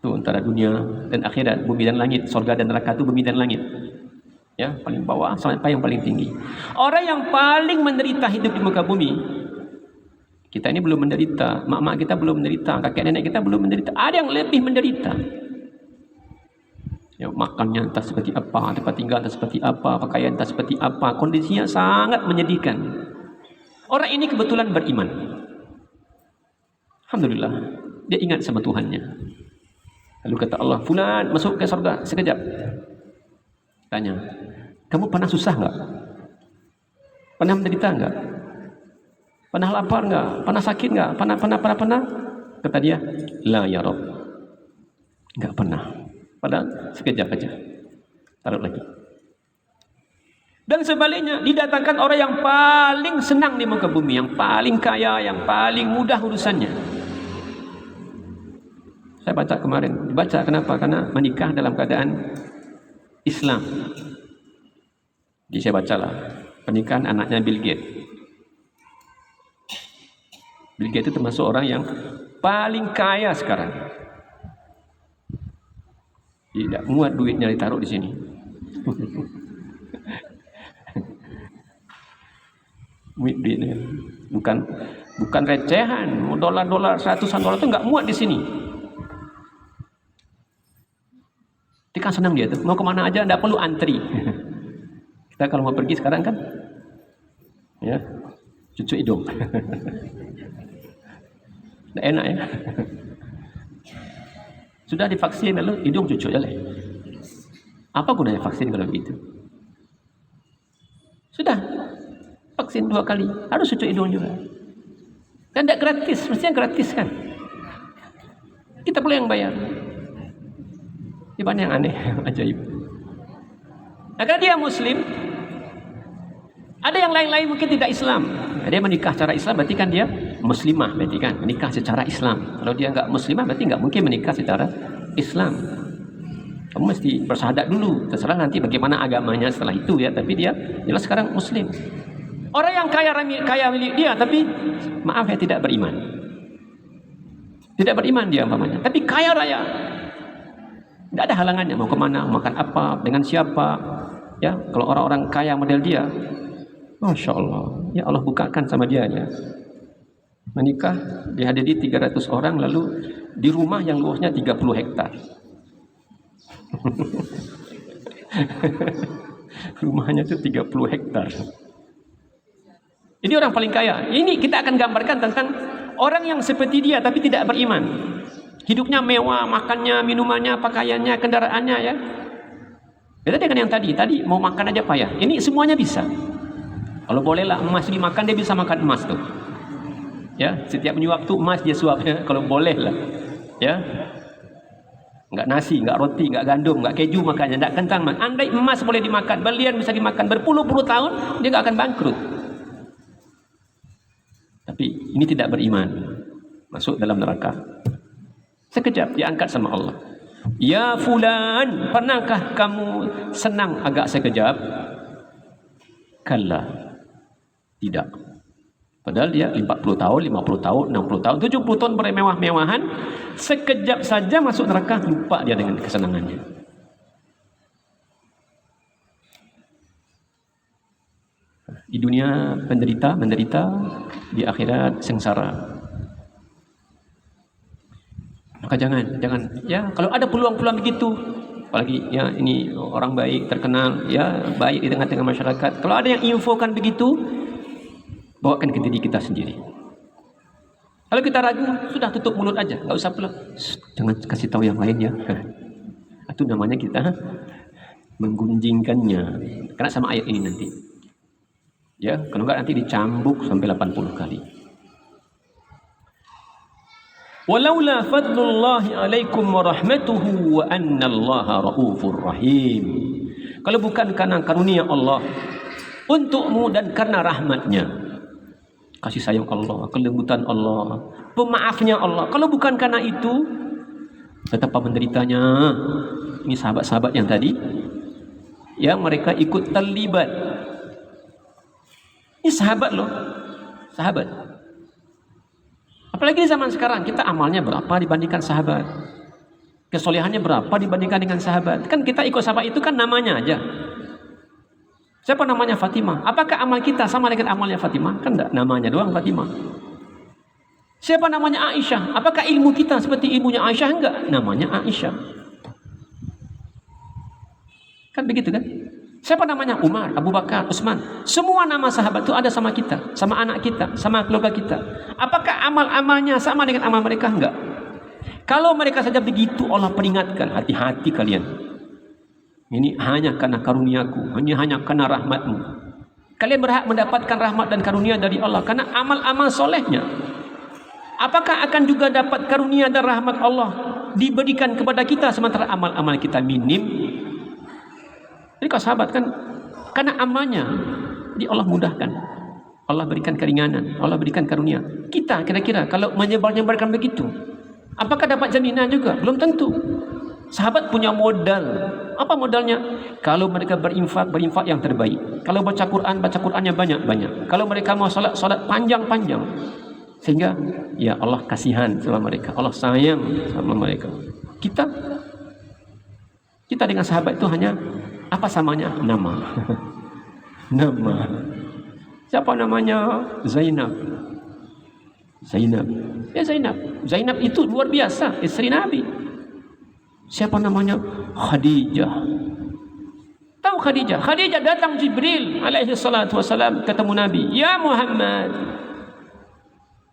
Itu antara dunia dan akhirat, bumi dan langit, surga dan neraka itu bumi dan langit, ya, paling bawah sampai yang paling tinggi. Orang yang paling menderita hidup di muka bumi, kita ini belum menderita, mak-mak kita belum menderita, kakek nenek kita belum menderita, ada yang lebih menderita. Ya, makannya entah seperti apa, tempat tinggal entah seperti apa, pakaian entah seperti apa, kondisinya sangat menyedihkan. Orang ini kebetulan beriman. Alhamdulillah, dia ingat sama Tuhannya. Lalu kata Allah, fulan masuk ke surga sekejap. Tanya, kamu pernah susah enggak? Pernah menderita enggak? Pernah lapar enggak? Pernah sakit enggak? Pernah? Kata dia, la ya Rabb. Enggak pernah. Padahal sekejap aja. Taruh lagi. Dan sebaliknya, didatangkan orang yang paling senang di muka bumi, yang paling kaya, yang paling mudah urusannya. Saya baca kemarin. Dibaca kenapa? Karena menikah dalam keadaan Islam. Jadi saya bacalah pernikahan anaknya Bill Gates. Bill Gates itu termasuk orang yang paling kaya sekarang. Tidak muat duitnya ditaruh di sini. Duitnya bukan recehan, dolar ratusan dolar itu nggak muat di sini. Dia kan senang dia tuh, mau kemana aja nggak perlu antri. Kita kalau mau pergi sekarang kan, ya cucu hidung, nggak enak ya. Sudah divaksin lalu hidung cucu aja lah. Apa gunanya vaksin kalau begitu? Sudah vaksin 2 kali, harus cucu hidung juga. Dan tidak gratis, mestinya gratis kan? Kita pula yang bayar. Ini banyak yang aneh, ajaib. Nah, karena dia Muslim, ada yang lain-lain mungkin tidak Islam. Dia menikah secara Islam, berarti kan dia Muslimah, berarti kan menikah secara Islam. Kalau dia enggak Muslimah, berarti enggak mungkin menikah secara Islam. Kamu mesti bersyahadat dulu, terserah nanti bagaimana agamanya setelah itu ya. Tapi dia jelas sekarang Muslim. Orang yang kaya milik dia, tapi maaf ya tidak beriman. Tidak beriman dia umpamanya, tapi kaya raya. Tidak ada halangannya, mau kemana, makan apa, dengan siapa. Ya, kalau orang-orang kaya model dia, Masya Allah, ya Allah bukakan sama dia ya. Menikah, dihadiri 300 orang, lalu di rumah yang luasnya 30 hektar. Rumahnya itu 30 hektar. Ini orang paling kaya. Ini kita akan gambarkan tentang orang yang seperti dia tapi tidak beriman. Hidupnya mewah, makannya, minumannya, pakaiannya, kendaraannya ya. Beda dengan yang tadi mau makan aja payah. Ini semuanya bisa. Kalau bolehlah emas dimakan, dia bisa makan emas tuh. Ya, setiap menyuap tuh emas dia suap ya, kalau boleh lah. Ya. Enggak nasi, enggak roti, enggak gandum, enggak keju makannya, enggak kentang. Andai emas boleh dimakan, berlian bisa dimakan berpuluh-puluh tahun, dia enggak akan bangkrut. Tapi ini tidak beriman, masuk dalam neraka. Sekejap diangkat sama Allah. Ya fulan, pernahkah kamu senang agak sekejap? Kalla, tidak. Padahal dia 40 tahun, 50 tahun, 60 tahun, 70 tahun bermewah-mewahan, sekejap saja masuk neraka, lupa dia dengan kesenangannya. Di dunia menderita, di akhirat sengsara. Maka jangan ya, kalau ada peluang-peluang begitu, apalagi ya ini orang baik, terkenal, ya baik di tengah-tengah masyarakat. Kalau ada yang infokan begitu, bawakan ke diri kita sendiri. Kalau kita ragu, sudah tutup mulut aja, nggak usah pula. Jangan kasih tahu yang lain ya. Itu namanya kita menggunjingkannya. Karena sama ayat ini nanti. Ya, kalau enggak nanti dicambuk sampai 80 kali. Walaula fadlullahi alaikum wa rahmatuhu wa anna Allaha raufur rahim. Kalau bukan karena karunia Allah untukmu dan karena rahmatnya, kasih sayang Allah, kelembutan Allah, pemaafnya Allah, kalau bukan karena itu, betapa menderitanya ini sahabat-sahabat yang tadi, yang mereka ikut terlibat. Ini sahabat loh, sahabat. Apalagi di zaman sekarang, kita amalnya berapa dibandingkan sahabat? Kesolehannya berapa dibandingkan dengan sahabat? Kan kita ikut sahabat itu kan namanya aja. Siapa namanya Fatimah? Apakah amal kita sama dengan amalnya Fatimah? Kan enggak, namanya doang Fatimah. Siapa namanya Aisyah? Apakah ilmu kita seperti ilmunya Aisyah? Enggak, namanya Aisyah. Kan begitu kan? Siapa namanya? Umar, Abu Bakar, Utsman. Semua nama sahabat itu ada sama kita, sama anak kita, sama keluarga kita. Apakah amal-amalnya sama dengan amal mereka? Enggak. Kalau mereka saja begitu, Allah peringatkan, hati-hati kalian. Ini hanya karena karuniaku, hanya karena rahmatmu. Kalian berhak mendapatkan rahmat dan karunia dari Allah karena amal-amal solehnya. Apakah akan juga dapat karunia dan rahmat Allah diberikan kepada kita sementara amal-amal kita minim? Jadi kalau sahabat kan karena amalnya, jadi Allah mudahkan, Allah berikan keringanan, Allah berikan karunia. Kita kira-kira kalau menyebarkan begitu, apakah dapat jaminan juga? Belum tentu. Sahabat punya modal. Apa modalnya? Kalau mereka berinfak yang terbaik. Kalau baca Qur'annya banyak-banyak. Kalau mereka mau salat panjang-panjang. Sehingga ya Allah kasihan sama mereka, Allah sayang sama mereka. Kita dengan sahabat itu hanya apa samanya? Nama. Nama. Siapa namanya? Zainab. Ya Zainab. Zainab itu luar biasa, istri Nabi. Siapa namanya? Khadijah. Tahu Khadijah? Khadijah datang Jibril alaihi salatu wasalam ketemu Nabi. Ya Muhammad.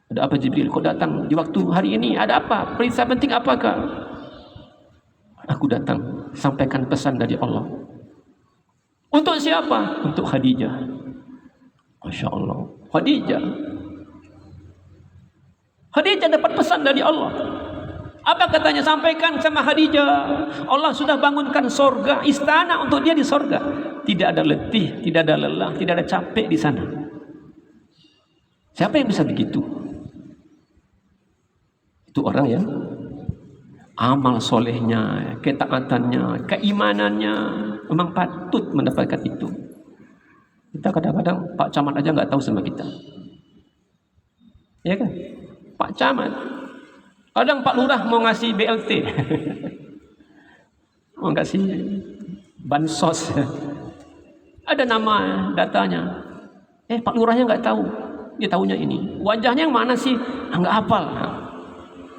Ada apa Jibril? Kau datang di waktu hari ini? Ada apa? Perintah penting apakah? Aku datang sampaikan pesan dari Allah. Untuk siapa? Untuk Khadijah. Masya Allah. Khadijah dapat pesan dari Allah. Apa katanya? Sampaikan sama Khadijah. Allah sudah bangunkan sorga, istana untuk dia di sorga. Tidak ada letih, tidak ada lelah, tidak ada capek di sana. Siapa yang bisa begitu? Itu orang yang amal solehnya, ketaatannya, keimanannya memang patut mendapatkan itu. Kita kadang-kadang Pak Camat aja nggak tahu sama kita, ya kan? Pak Camat, kadang Pak Lurah mau ngasih BLT, mau ngasih bansos, ada nama datanya, Pak Lurahnya nggak tahu, dia tahunya ini, wajahnya yang mana sih? Nggak hafal.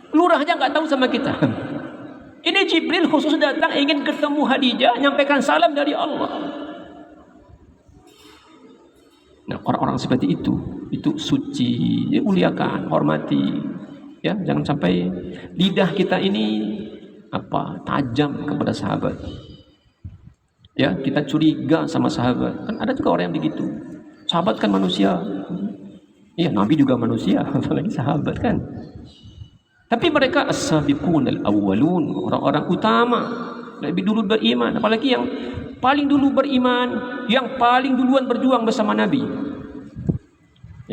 Lurahnya nggak tahu sama kita. Ini Jibril khusus datang ingin ketemu Khadijah, nyampaikan salam dari Allah. Nah, orang-orang seperti itu suci, dimuliakan, hormati. Ya, jangan sampai lidah kita ini tajam kepada sahabat. Ya, kita curiga sama sahabat. Kan ada juga orang yang begitu. Sahabat kan manusia. Iya, Nabi juga manusia, apalagi sahabat kan. Tapi mereka as-sabiqun al-awwalun, orang-orang utama, lebih dulu beriman, apalagi yang paling dulu beriman, yang paling duluan berjuang bersama Nabi.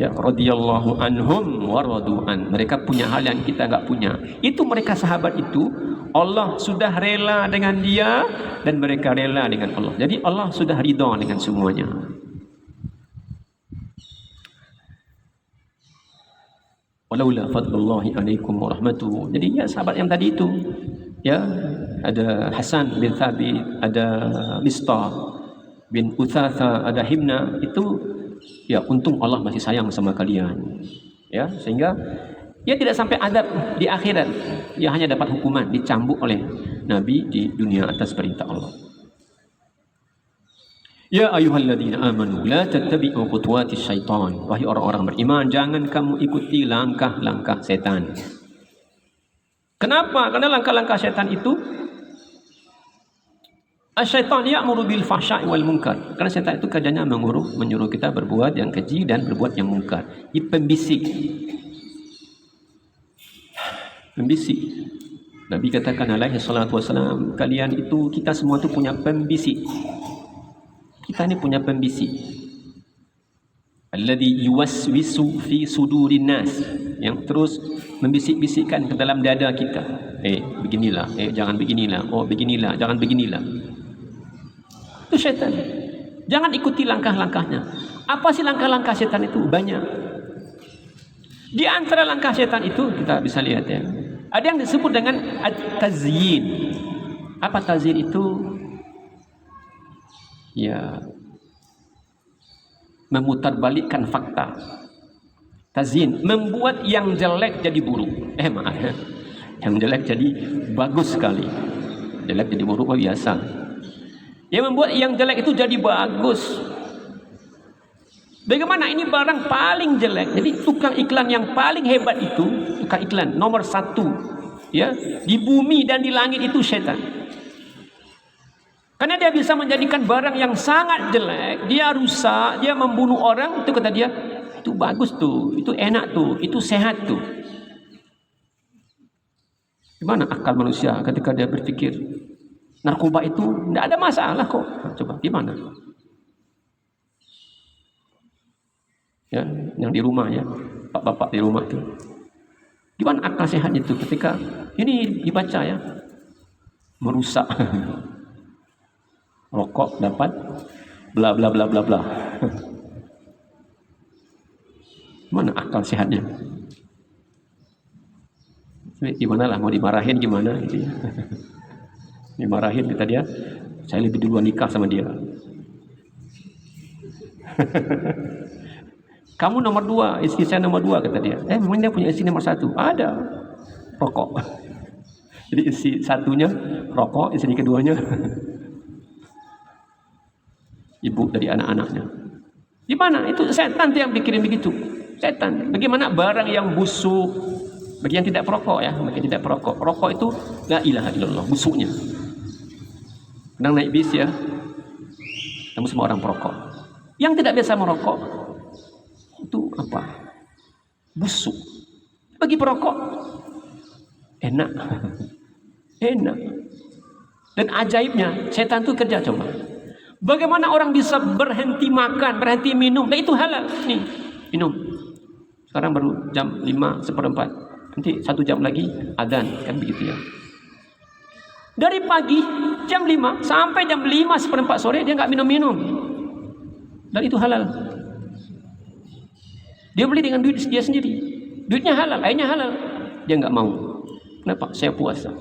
Ya, radhiyallahu anhum wa radu'an. Mereka punya hal yang kita enggak punya. Itu mereka sahabat itu, Allah sudah rela dengan dia dan mereka rela dengan Allah. Jadi Allah sudah ridha dengan semuanya. Walaula fadlullahi alaikum wa rahmatuhu. Jadi ya sahabat yang tadi itu, ya ada Hasan bin Thabit, ada Mistah bin Utsatha, ada Himna, itu ya untung Allah masih sayang sama kalian. Ya, sehingga Ia tidak sampai adab di akhirat. Ia hanya dapat hukuman, dicambuk oleh Nabi di dunia atas perintah Allah. Ya ayyuhalladzina amanu la tattabi'u khutuwatis syaitan. Wahai orang-orang beriman, jangan kamu ikuti langkah-langkah setan. Kenapa? Karena langkah-langkah setan itu Asyaitan ya'muru bil fahsya'i wal munkar. Karena setan itu kerjanya menyuruh kita berbuat yang keji dan berbuat yang munkar. Ia pembisik. Pembisik. Nabi katakan alaihi salatu wassalam, kalian itu, kita semua itu punya pembisik. Kita ini punya pembisik. Alladhi yuwaswisu fi sudurin nas, yang terus membisik-bisikkan ke dalam dada kita. Beginilah, jangan beginilah. Oh, beginilah, jangan beginilah. Itu syaitan. Jangan ikuti langkah-langkahnya. Apa sih langkah-langkah syaitan itu? Banyak. Di antara langkah syaitan itu kita bisa lihat ya. Ada yang disebut dengan at-tazyin. Apa tazyin itu? Ya, memutarbalikkan fakta. Tazyin, membuat yang jelek jadi buruk. Maaf ya. Yang jelek jadi bagus sekali. Jelek jadi buruk biasa. Yang membuat yang jelek itu jadi bagus. Bagaimana ini barang paling jelek? Jadi tukang iklan yang paling hebat itu, tukang iklan nomor 1 ya, di bumi dan di langit itu syaitan. Karena dia bisa menjadikan barang yang sangat jelek, dia rusak, dia membunuh orang, itu kata dia, itu bagus tuh, itu enak tuh, itu sehat tuh. Gimana akal manusia ketika dia berpikir narkoba itu tidak ada masalah kok? Coba gimana? Ya, yang di rumah ya, bapak-bapak di rumah itu, gimana akal sehatnya itu ketika ini dibaca ya, merusak, rokok dapat bla bla bla bla bla. Mana akal sehatnya? Gimana lah, mau dimarahin gimana gitu ya. Dimarahin kata dia, saya lebih duluan nikah sama dia. Kamu nomor 2, istri saya nomor 2 kata dia. Memang dia punya istri nomor 1? Ada, rokok. Jadi istri satunya rokok, istri keduanya ibu dari anak-anaknya. Gimana? Itu setan yang bikin begitu. Setan. Bagaimana barang yang busuk, bagi yang tidak perokok ya, bagi yang tidak perokok. Rokok itu la ilaha illallah, busuknya. Sedang naik bis ya, kamu semua orang perokok. Yang tidak biasa merokok itu apa? Busuk. Bagi perokok enak. Enak. Dan ajaibnya setan itu kerja coba. Bagaimana orang bisa berhenti makan, berhenti minum? Nah, itu halal. Nih, minum. Sekarang baru jam 5:15. Nanti 1 jam lagi adzan, kan begitu ya. Dari pagi jam 5 sampai jam 5:15 sore dia nggak minum-minum. Dan itu halal. Dia beli dengan duit dia sendiri. Duitnya halal, airnya halal. Dia nggak mau. Kenapa? Saya puasa.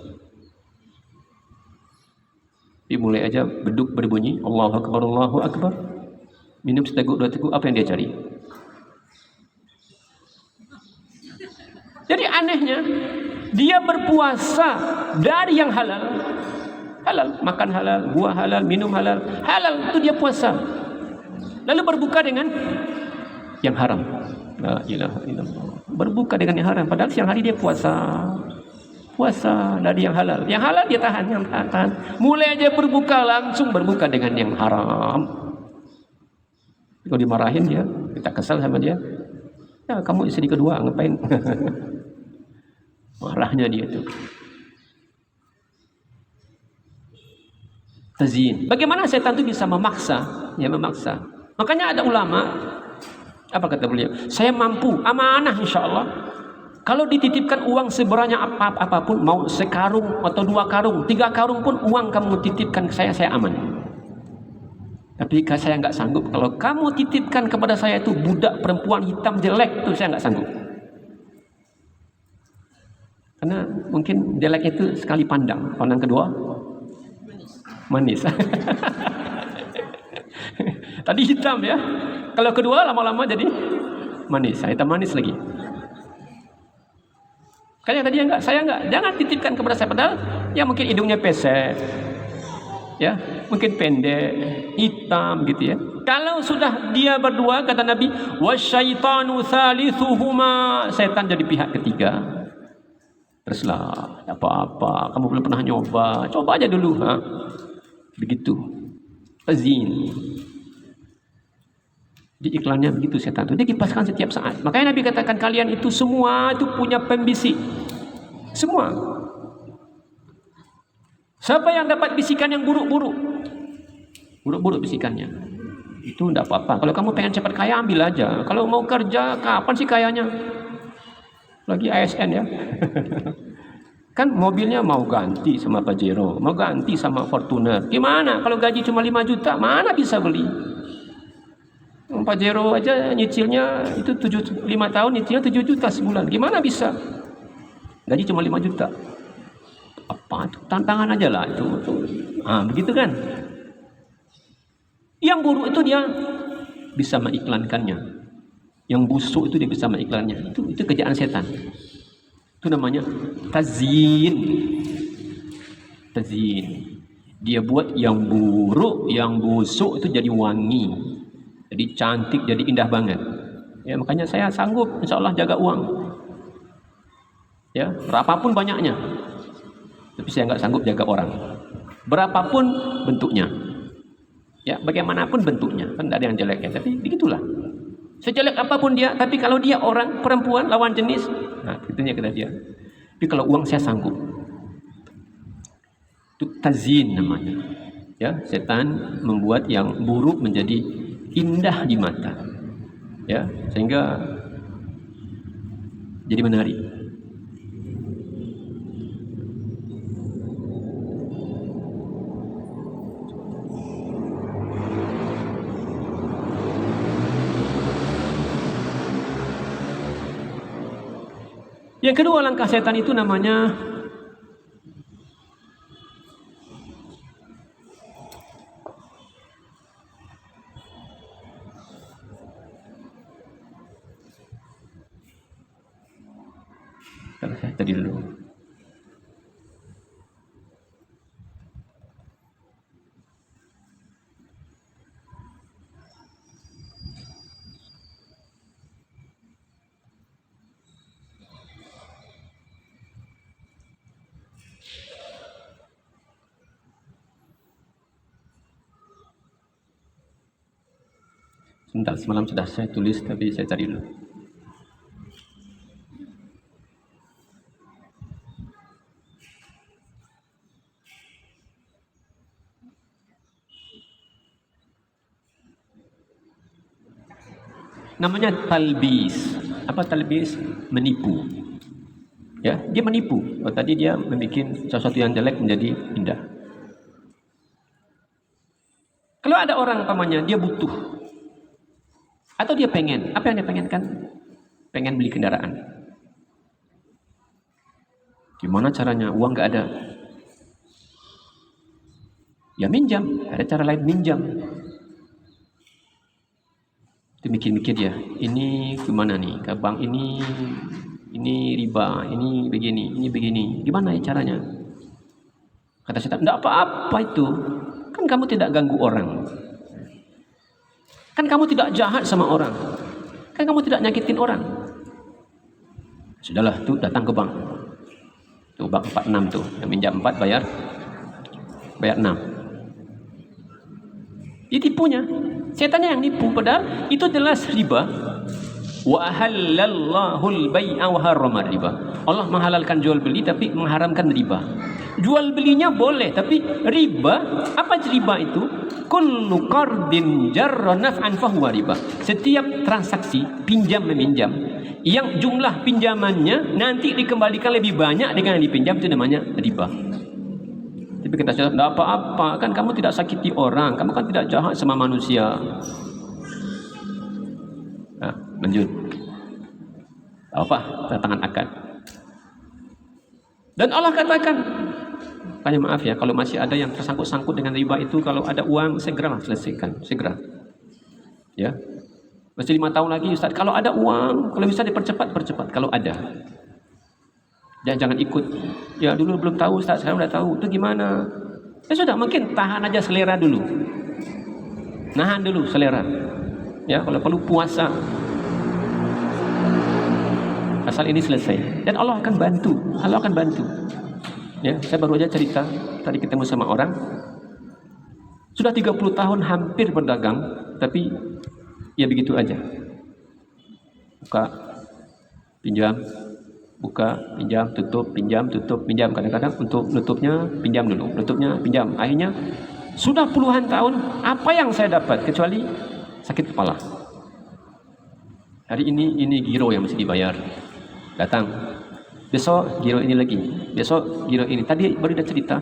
Dimulai aja beduk berbunyi, Allahu Akbar, Allahu Akbar. Minum seteguk 2 teguk, apa yang dia cari? Jadi anehnya, dia berpuasa dari yang halal. Halal, makan halal, buah halal, minum halal. Halal itu dia puasa. Lalu berbuka dengan yang haram. La ilaha illallah. Berbuka dengan yang haram, padahal siang hari dia puasa. Puasa dari yang halal. Yang halal dia tahan, yang tahan. Mulai aja berbuka, langsung berbuka dengan yang haram. Kalau dimarahin dia, kita kesal sama dia. Ya, kamu istri kedua, ngapain? Marahnya dia tuh. Tazyin. Bagaimana setan itu bisa memaksa? Ya, memaksa. Makanya ada ulama, apa kata beliau? Saya mampu, amanah insya Allah. Kalau dititipkan uang sebanyak apapun, mau sekarung atau 2 karung, 3 karung pun uang kamu titipkan ke saya aman. Tapi saya nggak sanggup. Kalau kamu titipkan kepada saya itu budak perempuan hitam jelek, itu saya nggak sanggup. Karena mungkin jelek itu sekali pandang, pandang kedua manis. Tadi hitam ya, kalau kedua lama-lama jadi manis, hitam manis lagi. Kalian tadi enggak, saya enggak. Jangan titipkan kepada saya. Padahal ya mungkin hidungnya pesek, ya mungkin pendek, hitam gitu ya. Kalau sudah dia berdua, kata Nabi, wasyaitanu thalithuhuma, setan jadi pihak ketiga. Teruslah, apa-apa, kamu belum pernah nyoba, coba aja dulu, ha? Begitu. Azin. Di iklannya begitu setan itu, dia kipaskan setiap saat. Makanya Nabi katakan kalian itu semua itu punya pembisik. Semua. Siapa yang dapat bisikan yang buruk-buruk? Buruk-buruk bisikannya. Itu tidak apa-apa. Kalau kamu pengen cepat kaya, ambil aja. Kalau mau kerja, kapan sih kayanya? Lagi ASN ya. Kan mobilnya mau ganti sama Pajero, mau ganti sama Fortuner. Gimana? Kalau gaji cuma 5 juta, mana bisa beli? Pajero aja nyicilnya itu 5 tahun nyicilnya 7 juta sebulan. Gimana bisa? Gaji cuma 5 juta. Apa itu? Tantangan aja lah itu. Begitu kan? Yang buruk itu dia bisa mengiklankannya. Yang busuk itu dia bisa mengiklannya. Itu kerjaan setan. Itu namanya tazyin. Tazyin. Dia buat yang buruk, yang busuk itu jadi wangi. Jadi cantik, jadi indah banget. Ya, makanya saya sanggup insya Allah jaga uang. Ya, berapapun banyaknya. Tapi saya nggak sanggup jaga orang. Berapapun bentuknya. Ya, bagaimanapun bentuknya. Kan tidak ada yang jelek ya, tapi begitulah. Sejelek apapun dia, tapi kalau dia orang, perempuan, lawan jenis, nah itunya kata dia. Tapi kalau uang saya sanggup. Itu tazyin namanya. Ya, setan membuat yang buruk menjadi indah di mata, ya, sehingga jadi menarik. Yang kedua langkah setan itu namanya tadi dulu. Sebentar, semalam sudah saya tulis tapi saya cari dulu. Namanya talbis. Apa talbis? Menipu. Ya, dia menipu. Tadi dia membuat sesuatu yang jelek menjadi indah. Kalau ada orang umpamanya dia butuh atau dia pengen, apa yang dia pengen kan? Pengen beli kendaraan. Gimana caranya? Uang nggak ada. Ya minjam. Ada cara lain minjam. Itu mikir-mikir dia. Ini gimana nih? Ke bank ini riba, ini begini. Gimana ya caranya? Kata setan, enggak apa-apa itu. Kan kamu tidak ganggu orang. Kan kamu tidak jahat sama orang. Kan kamu tidak nyakitin orang. Sudahlah, tuh datang ke bank. Tuh bank 46 tuh. Yang minjam 4 bayar 6. Dia tipunya. Setannya yang nipu. Padahal itu jelas riba. Wa ahallallahu al-bai'a wa harrama riba. Allah menghalalkan jual beli tapi mengharamkan riba. Jual belinya boleh tapi riba, apa riba itu? Kullu qardin jarra naf'an fahuwa riba. Setiap transaksi pinjam meminjam yang jumlah pinjamannya nanti dikembalikan lebih banyak dengan yang dipinjam itu namanya riba. Tapi kita sudah tidak apa-apa, kan kamu tidak sakiti orang, kamu kan tidak jahat sama manusia. Nah, lanjut. Apa? Tantangan akad. Dan Allah katakan, tanya maaf ya, kalau masih ada yang tersangkut-sangkut dengan riba itu, kalau ada uang segera selesaikan, segera. Ya, masih 5 tahun lagi Ustaz. Kalau ada uang, kalau bisa dipercepat, percepat. Kalau ada, Jangan ikut. Ya dulu belum tahu Ustaz, sekarang udah tahu. Itu gimana? Ya sudah, mungkin tahan aja selera dulu. Nahan dulu selera. Ya, kalau perlu puasa. Asal ini selesai. Dan Allah akan bantu. Allah akan bantu. Ya, saya baru aja cerita tadi ketemu sama orang. Sudah 30 tahun hampir berdagang, tapi ya begitu aja. Buka, pinjam, buka, pinjam, tutup, pinjam, tutup, pinjam. Kadang-kadang untuk nutupnya pinjam dulu, nutupnya pinjam. Akhirnya sudah puluhan tahun, apa yang saya dapat kecuali sakit kepala. Hari ini giro yang mesti dibayar. Datang. Besok giro ini lagi. Besok giro ini. Tadi baru dia cerita.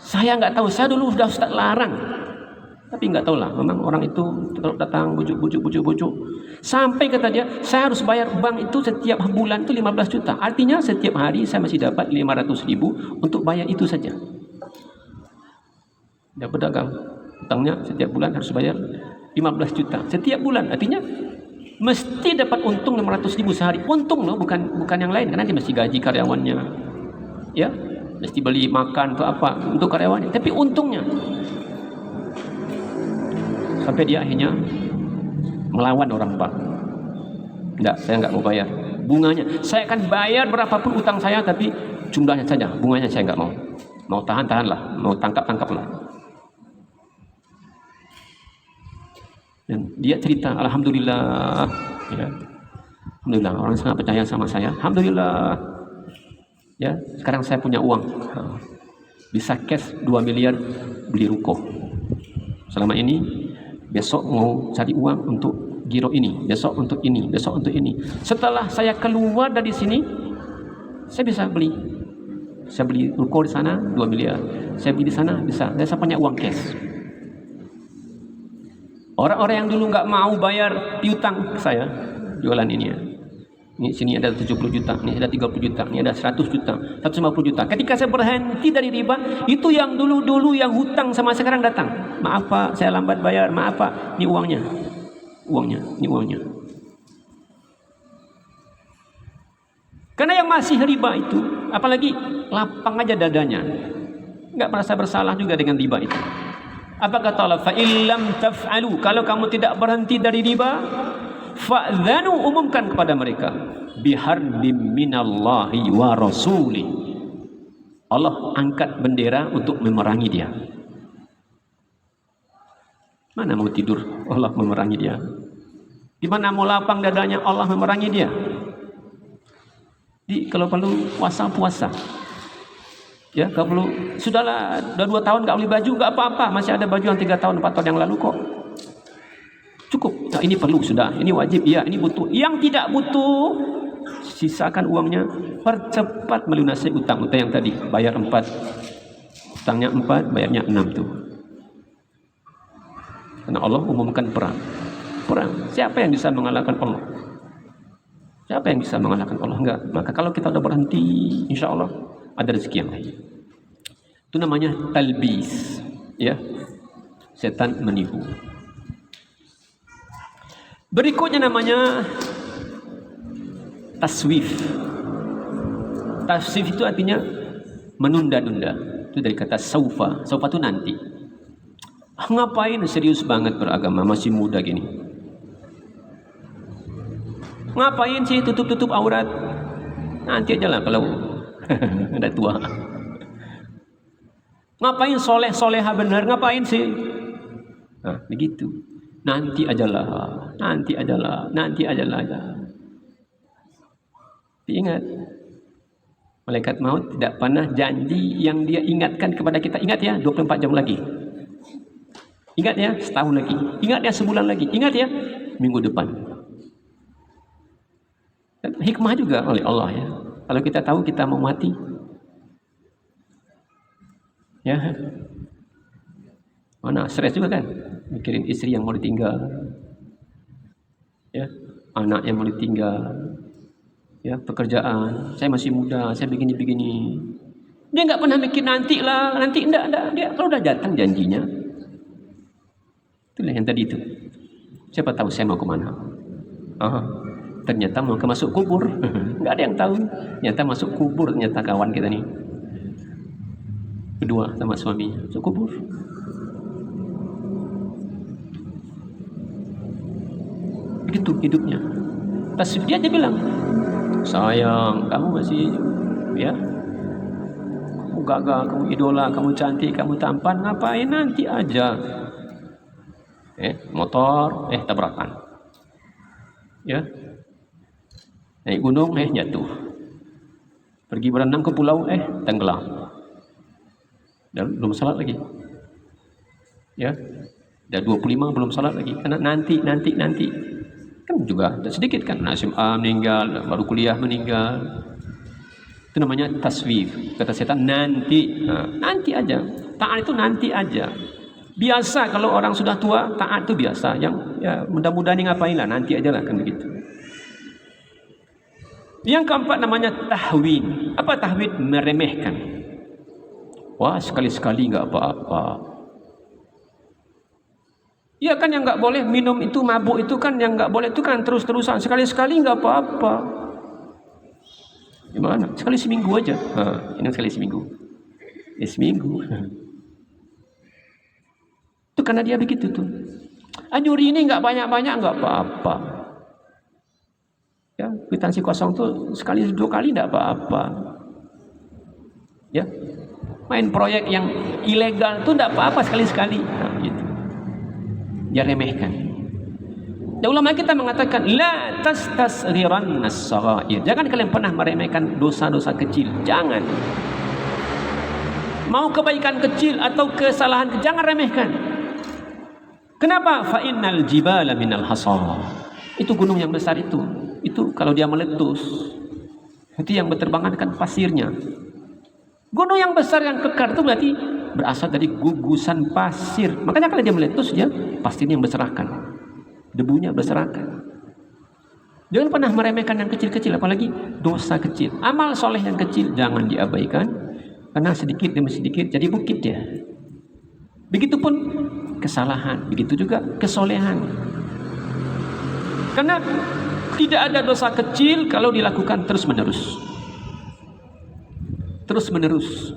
Saya nggak tahu. Saya dulu sudah Ustaz larang. Tapi nggak tahu lah. Memang orang itu terus datang bujuk. Sampai kata dia, saya harus bayar bank itu setiap bulan itu 15 juta. Artinya setiap hari saya masih dapat 500.000 untuk bayar itu saja. Dia berdagang. Utangnya setiap bulan harus bayar 15 juta. Setiap bulan. Artinya mesti dapat untung 500.000 sehari. Untung loh, bukan yang lain. Karena nanti mesti gaji karyawannya. Ya, mesti beli makan atau apa untuk karyawannya. Tapi untungnya. Sampai dia akhirnya melawan orang bank. Enggak, saya enggak mau bayar. Bunganya, saya akan bayar berapapun utang saya, tapi jumlahnya saja. Bunganya saya enggak mau. Mau tahan lah, mau tangkap lah. Dan dia cerita, alhamdulillah, ya, alhamdulillah orang sangat percaya sama saya. Alhamdulillah, ya, sekarang saya punya uang, bisa cash 2 miliar beli ruko. Selama ini, besok mau cari uang untuk giro ini, besok untuk ini, besok untuk ini. Setelah saya keluar dari sini, saya bisa beli. Saya beli ruko di sana 2 miliar. Saya beli di sana bisa. Saya punya uang cash. Orang-orang yang dulu nggak mau bayar piutang saya jualan ini ya. Ini sini ada 70 juta, ini ada 30 juta, ini ada 100 juta, 150 juta. Ketika saya berhenti dari riba, itu yang dulu yang hutang sama sekarang datang. Maaf Pak, saya lambat bayar. Maaf Pak, ini uangnya. Ini uangnya. Karena yang masih riba itu, apalagi lapang aja dadanya, nggak merasa bersalah juga dengan riba itu. Apa kata Allah? Fa illam taf'alu, kalau kamu tidak berhenti dari riba, fa'dzanu, umumkan kepada mereka, biharbim minallahi wa rasuli. Allah angkat bendera untuk memerangi dia. Mana mau tidur, Allah memerangi dia. Di mana mau lapang dadanya, Allah memerangi dia. Kalau perlu puasa. Ya, kalau perlu, sudahlah, udah 2 tahun gak beli baju, gak apa-apa, masih ada baju yang 3 tahun, 4 tahun yang lalu kok. Cukup. Nah, ini perlu, sudah, ini wajib, ya, ini butuh. Yang tidak butuh, sisakan uangnya, percepat melunasi utang yang tadi, bayar 4. Utangnya 4, bayarnya 6 tuh. Karena Allah umumkan perang. Siapa yang bisa mengalahkan Allah? Siapa yang bisa mengalahkan Allah? Enggak. Maka kalau kita udah berhenti, insya Allah ada rezeki yang lain. Itu namanya talbis, ya, setan menipu. Berikutnya namanya taswif. Taswif itu artinya menunda-nunda. Itu dari kata saufa. Saufa itu nanti. Ngapain serius banget beragama, masih muda gini? Ngapain sih tutup-tutup aurat? Nanti aja lah kalau ada tua. Ngapain soleh-soleha benar? Ngapain sih? Nah, begitu. Nanti ajalah. Ingat, malaikat maut tidak pernah janji yang dia ingatkan kepada kita. Ingat ya, 24 jam lagi. Ingat ya, setahun lagi. Ingat ya, sebulan lagi. Ingat ya, minggu depan. Dan hikmah juga oleh Allah ya. Kalau kita tahu kita mau mati, ya, mana stres juga kan, mikirin istri yang mau ditinggal, ya, anak yang mau ditinggal, ya, pekerjaan. Saya masih muda, saya begini. Dia nggak pernah mikir nanti lah, nanti enggak. Dia kalau udah datang janjinya, itulah yang tadi itu. Siapa tahu saya mau kemana? ternyata mau masuk kubur. Nggak ada yang tahu. Ternyata masuk kubur, ternyata kawan kita nih. Berdua sama suami masuk kubur. Begitu hidupnya. Tas dia bilang, sayang, kamu masih ya, kamu gagah, kamu idola, kamu cantik, kamu tampan, ngapain nanti aja. Motor, tabrakan. Ya, naik gunung, jatuh. Pergi berenang ke pulau, tenggelam. Dan belum salat lagi. Ya, dan 25 belum salat lagi. Karena nanti. Kan juga sedikit kan, SMA meninggal, baru kuliah meninggal. Itu namanya taswif. Kata setan nanti. Nanti aja. Taat itu nanti aja. Biasa kalau orang sudah tua, taat itu biasa. Yang ya mudah-mudahan ngapain lah, nanti aja lah kan begitu. Yang keempat namanya tahwin. Apa tahwin? Meremehkan. Wah, sekali-sekali nggak apa-apa. Ya kan yang nggak boleh minum itu, mabuk itu kan yang nggak boleh itu kan terus-terusan. Sekali-sekali nggak apa-apa. Gimana? Sekali seminggu aja. Ini sekali seminggu. Seminggu. Itu karena dia begitu tuh. Nyuri ini nggak banyak-banyak nggak apa-apa. Ya, kwitansi kosong tuh sekali 2 kali nggak apa-apa. Ya. Main proyek yang ilegal itu tidak apa-apa sekali-sekali. Gitu. Dia remehkan. Dan ulama kita mengatakan la tastasghiran as-saghair. Jangan kalian pernah meremehkan dosa-dosa kecil. Jangan. Mau kebaikan kecil atau kesalahan, jangan remehkan. Kenapa? Fa innal jibala minal hasa. Itu gunung yang besar itu kalau dia meletus, itu yang berterbangan kan pasirnya. Gunung yang besar yang kekar itu berarti berasal dari gugusan pasir. Makanya kalau dia meletus, dia pasirnya yang berserakan, debunya berserakan. Jangan pernah meremehkan yang kecil-kecil, apalagi dosa kecil. Amal soleh yang kecil jangan diabaikan, karena sedikit demi sedikit jadi bukit dia. Begitupun kesalahan, begitu juga kesolehan. Karena tidak ada dosa kecil kalau dilakukan terus-menerus. Terus-menerus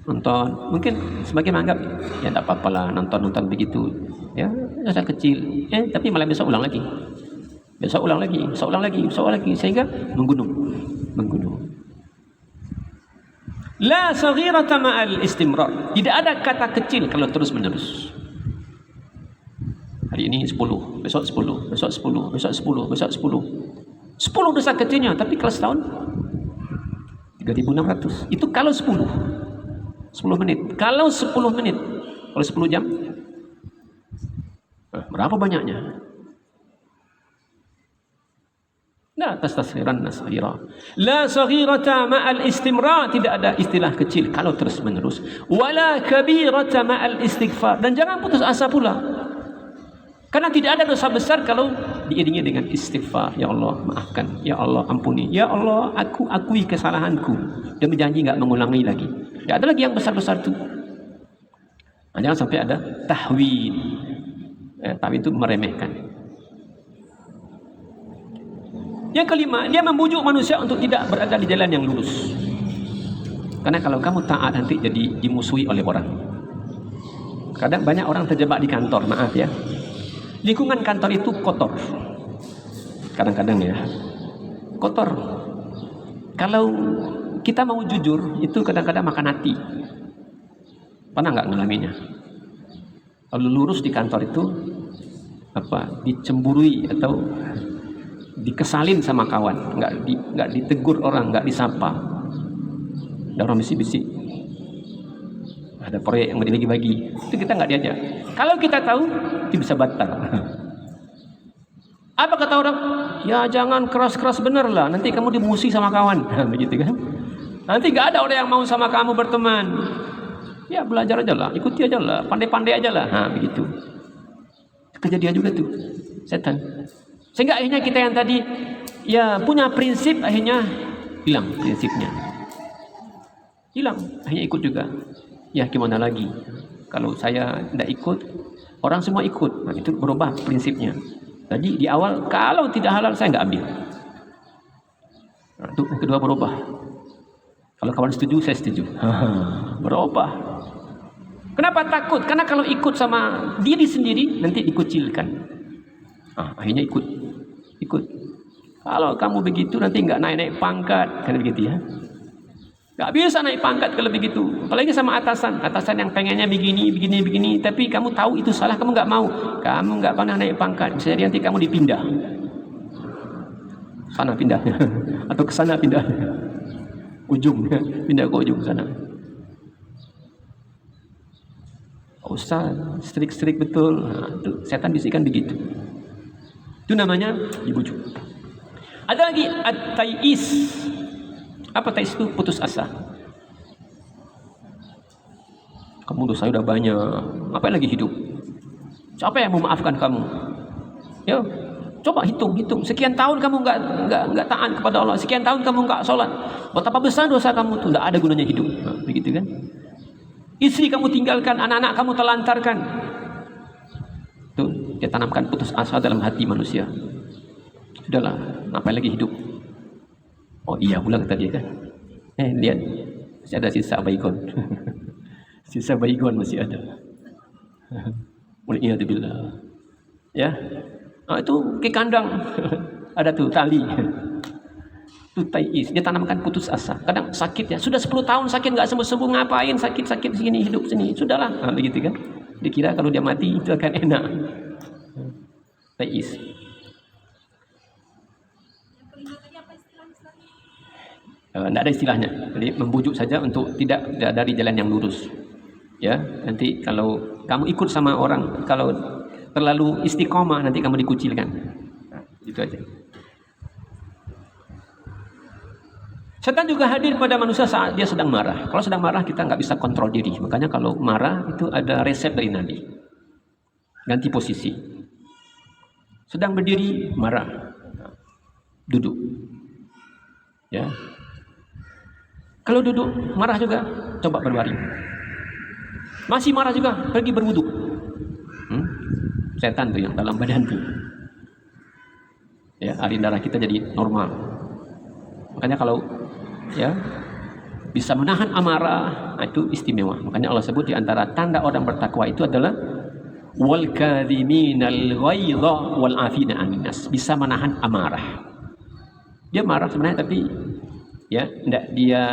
nonton, mungkin sebagian menganggap ya tidak apa-apa lah nonton begitu, ya dosa kecil, tapi malam besok ulang lagi, besok ulang lagi, sehingga menggunung. La saghirata ma'al istimrar. Tidak ada kata kecil kalau terus-menerus. Hari ini 10, besok 10, besok 10, besok 10, besok 10. 10 dosa kecilnya, tapi kalau setahun 3.600. Itu kalau 10 menit. Kalau 10 menit, kalau 10 jam, berapa banyaknya? La tastasghiran saghira. La saghirata ma'al istimrar. Tidak ada istilah kecil kalau terus menerus. Wala kabirata ma'al istighfar. Dan jangan putus asa pula. Karena tidak ada dosa besar kalau diiringi dengan istighfar. Ya Allah maafkan, ya Allah ampuni, ya Allah aku akui kesalahanku dan berjanji enggak mengulangi lagi. Tidak ada lagi yang besar-besar itu. Jangan sampai ada tahwin. Tahwin itu meremehkan. Yang kelima, dia membujuk manusia untuk tidak berada di jalan yang lurus. Karena kalau kamu taat nanti jadi dimusuhi oleh orang. Kadang banyak orang terjebak di kantor, maaf ya. Lingkungan kantor itu kotor. Kadang-kadang ya, kotor. Kalau kita mau jujur, itu kadang-kadang makan hati. Pernah nggak ngalaminnya? Kalau lurus di kantor itu, dicemburui atau dikesalin sama kawan, nggak ditegur orang, nggak disapa. Ada orang bisik-bisik. Ada proyek yang mau dibagi-bagi, itu kita nggak diajak. Kalau kita tahu, itu bisa batal. Apa kata orang? Ya jangan keras-keras bener lah, nanti kamu dimusuhi sama kawan. Begitu kan? Nanti nggak ada orang yang mau sama kamu berteman. Ya belajar aja lah, ikuti aja lah, pandai-pandai aja lah. Begitu. Kejadian juga tuh, setan. Sehingga akhirnya kita yang tadi ya punya prinsip, akhirnya hilang prinsipnya. Hilang, akhirnya ikut juga. Ya gimana lagi? Kalau saya tidak ikut, orang semua ikut. Itu berubah prinsipnya. Tadi di awal kalau tidak halal saya nggak ambil. Itu yang kedua berubah. Kalau kawan setuju, saya setuju. Berubah. Kenapa takut? Karena kalau ikut sama diri sendiri nanti dikucilkan. Akhirnya ikut. Kalau kamu begitu nanti nggak naik pangkat, kan begitu ya? Nggak bisa naik pangkat kalau begitu. Apalagi sama atasan yang pengennya begini. Tapi kamu tahu itu salah, kamu nggak mau. Kamu nggak pernah naik pangkat. Bisa jadi nanti kamu dipindah. Sana pindah, atau ke sana pindah. Ujung, pindah ke ujung sana. Usah strik betul. Itu setan bisikan begitu. Itu namanya dibujuk. Ada lagi at-tai'is. Apa ta'is itu? Putus asa. Kamu dosa udah banyak, ngapain lagi hidup? Siapa yang memaafkan kamu? Ya, coba hitung. Sekian tahun kamu nggak taat kepada Allah. Sekian tahun kamu nggak sholat. Betapa besar dosa kamu tuh, nggak ada gunanya hidup. Begitu kan? Istri kamu tinggalkan, anak-anak kamu telantarkan. Tuh, dia tanamkan putus asa dalam hati manusia. Sudahlah, ngapain lagi hidup? Oh iya pula kata dia kan. Lihat, masih ada sisa baygon. Sisa baygon masih ada. Waliyadzubillah. Ya, itu ke kandang. Ada tuh tali. Itu tai'is. Dia tanamkan putus asa. Kadang sakit ya. Sudah 10 tahun sakit nggak sembuh-sembuh, ngapain sakit sini hidup sini. Sudahlah. Begitu kan. Dikira kalau dia mati itu akan enak. Tai'is. Tidak ada istilahnya. Jadi membujuk saja untuk tidak dari jalan yang lurus. Ya, nanti kalau kamu ikut sama orang, kalau terlalu istiqomah nanti kamu dikucilkan. Itu aja. Setan juga hadir pada manusia saat dia sedang marah. Kalau sedang marah kita nggak bisa kontrol diri. Makanya kalau marah itu ada resep dari Nabi. Ganti posisi. Sedang berdiri marah, duduk. Ya. Kalau duduk marah juga, coba berbaring. Masih marah juga, pergi berwudu. Setan tuh yang dalam badan tuh. Ya, aliran darah kita jadi normal. Makanya kalau ya bisa menahan amarah, itu istimewa. Makanya Allah sebut di antara tanda orang bertakwa itu adalah wal kadhiminal ghaidha wal afina 'anil nas. Bisa menahan amarah. Dia marah sebenarnya tapi ya tidak dia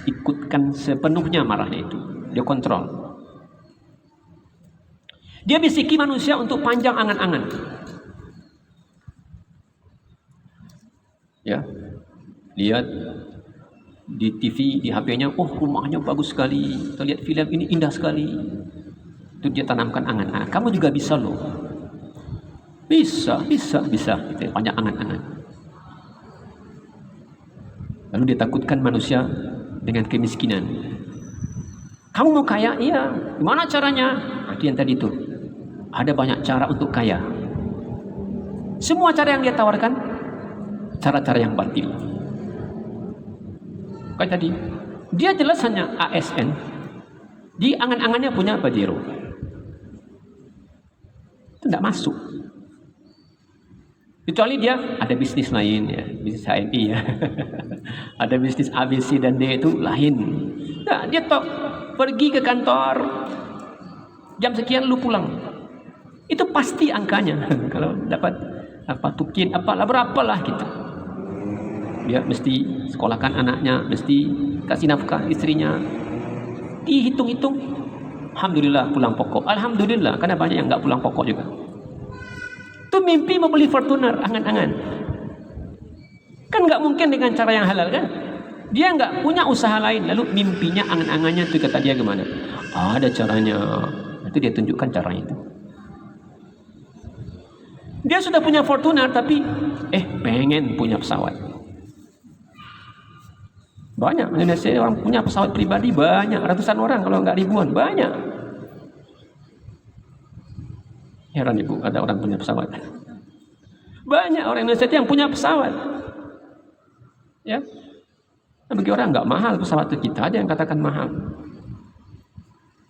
ikutkan sepenuhnya marahnya itu. Dia kontrol. Dia bisiki manusia untuk panjang angan-angan. Ya, lihat di TV, di HP-nya, rumahnya bagus sekali. Kita lihat film ini indah sekali. Itu dia tanamkan angan-angan. Kamu juga bisa loh. Bisa. Gitu, panjang angan-angan. Lalu dia takutkan manusia dengan kemiskinan. Kamu mau kaya? Iya. Gimana caranya? Itu yang tadi itu. Ada banyak cara untuk kaya. Semua cara yang dia tawarkan, cara-cara yang batil. Kayak tadi, dia jelas hanya ASN. Di angan-angannya punya Pajero. Itu tidak masuk. Kecuali dia ada bisnis lain ya, bisnis HMI ya. Ada bisnis ABC dan D itu lain. Nah, dia pergi ke kantor jam sekian lu pulang. Itu pasti angkanya. Kalau dapat apa tukin apalah berapalah gitu. Dia mesti sekolahkan anaknya, mesti kasih nafkah istrinya. Dihitung-hitung, alhamdulillah pulang pokok. Alhamdulillah, karena banyak yang nggak pulang pokok juga. Itu mimpi mau beli Fortuner, angan-angan. Kan nggak mungkin dengan cara yang halal kan? Dia nggak punya usaha lain, lalu mimpinya angan-angannya itu kata dia gimana? Ada caranya. Itu dia tunjukkan caranya itu. Dia sudah punya Fortuner tapi pengen punya pesawat. Banyak Indonesia orang punya pesawat pribadi banyak, ratusan orang kalau nggak ribuan, banyak. Heran ibu, ada orang punya pesawat. Banyak orang Indonesia yang punya pesawat. Ya, bagi orang nggak mahal pesawat itu, kita aja yang katakan mahal.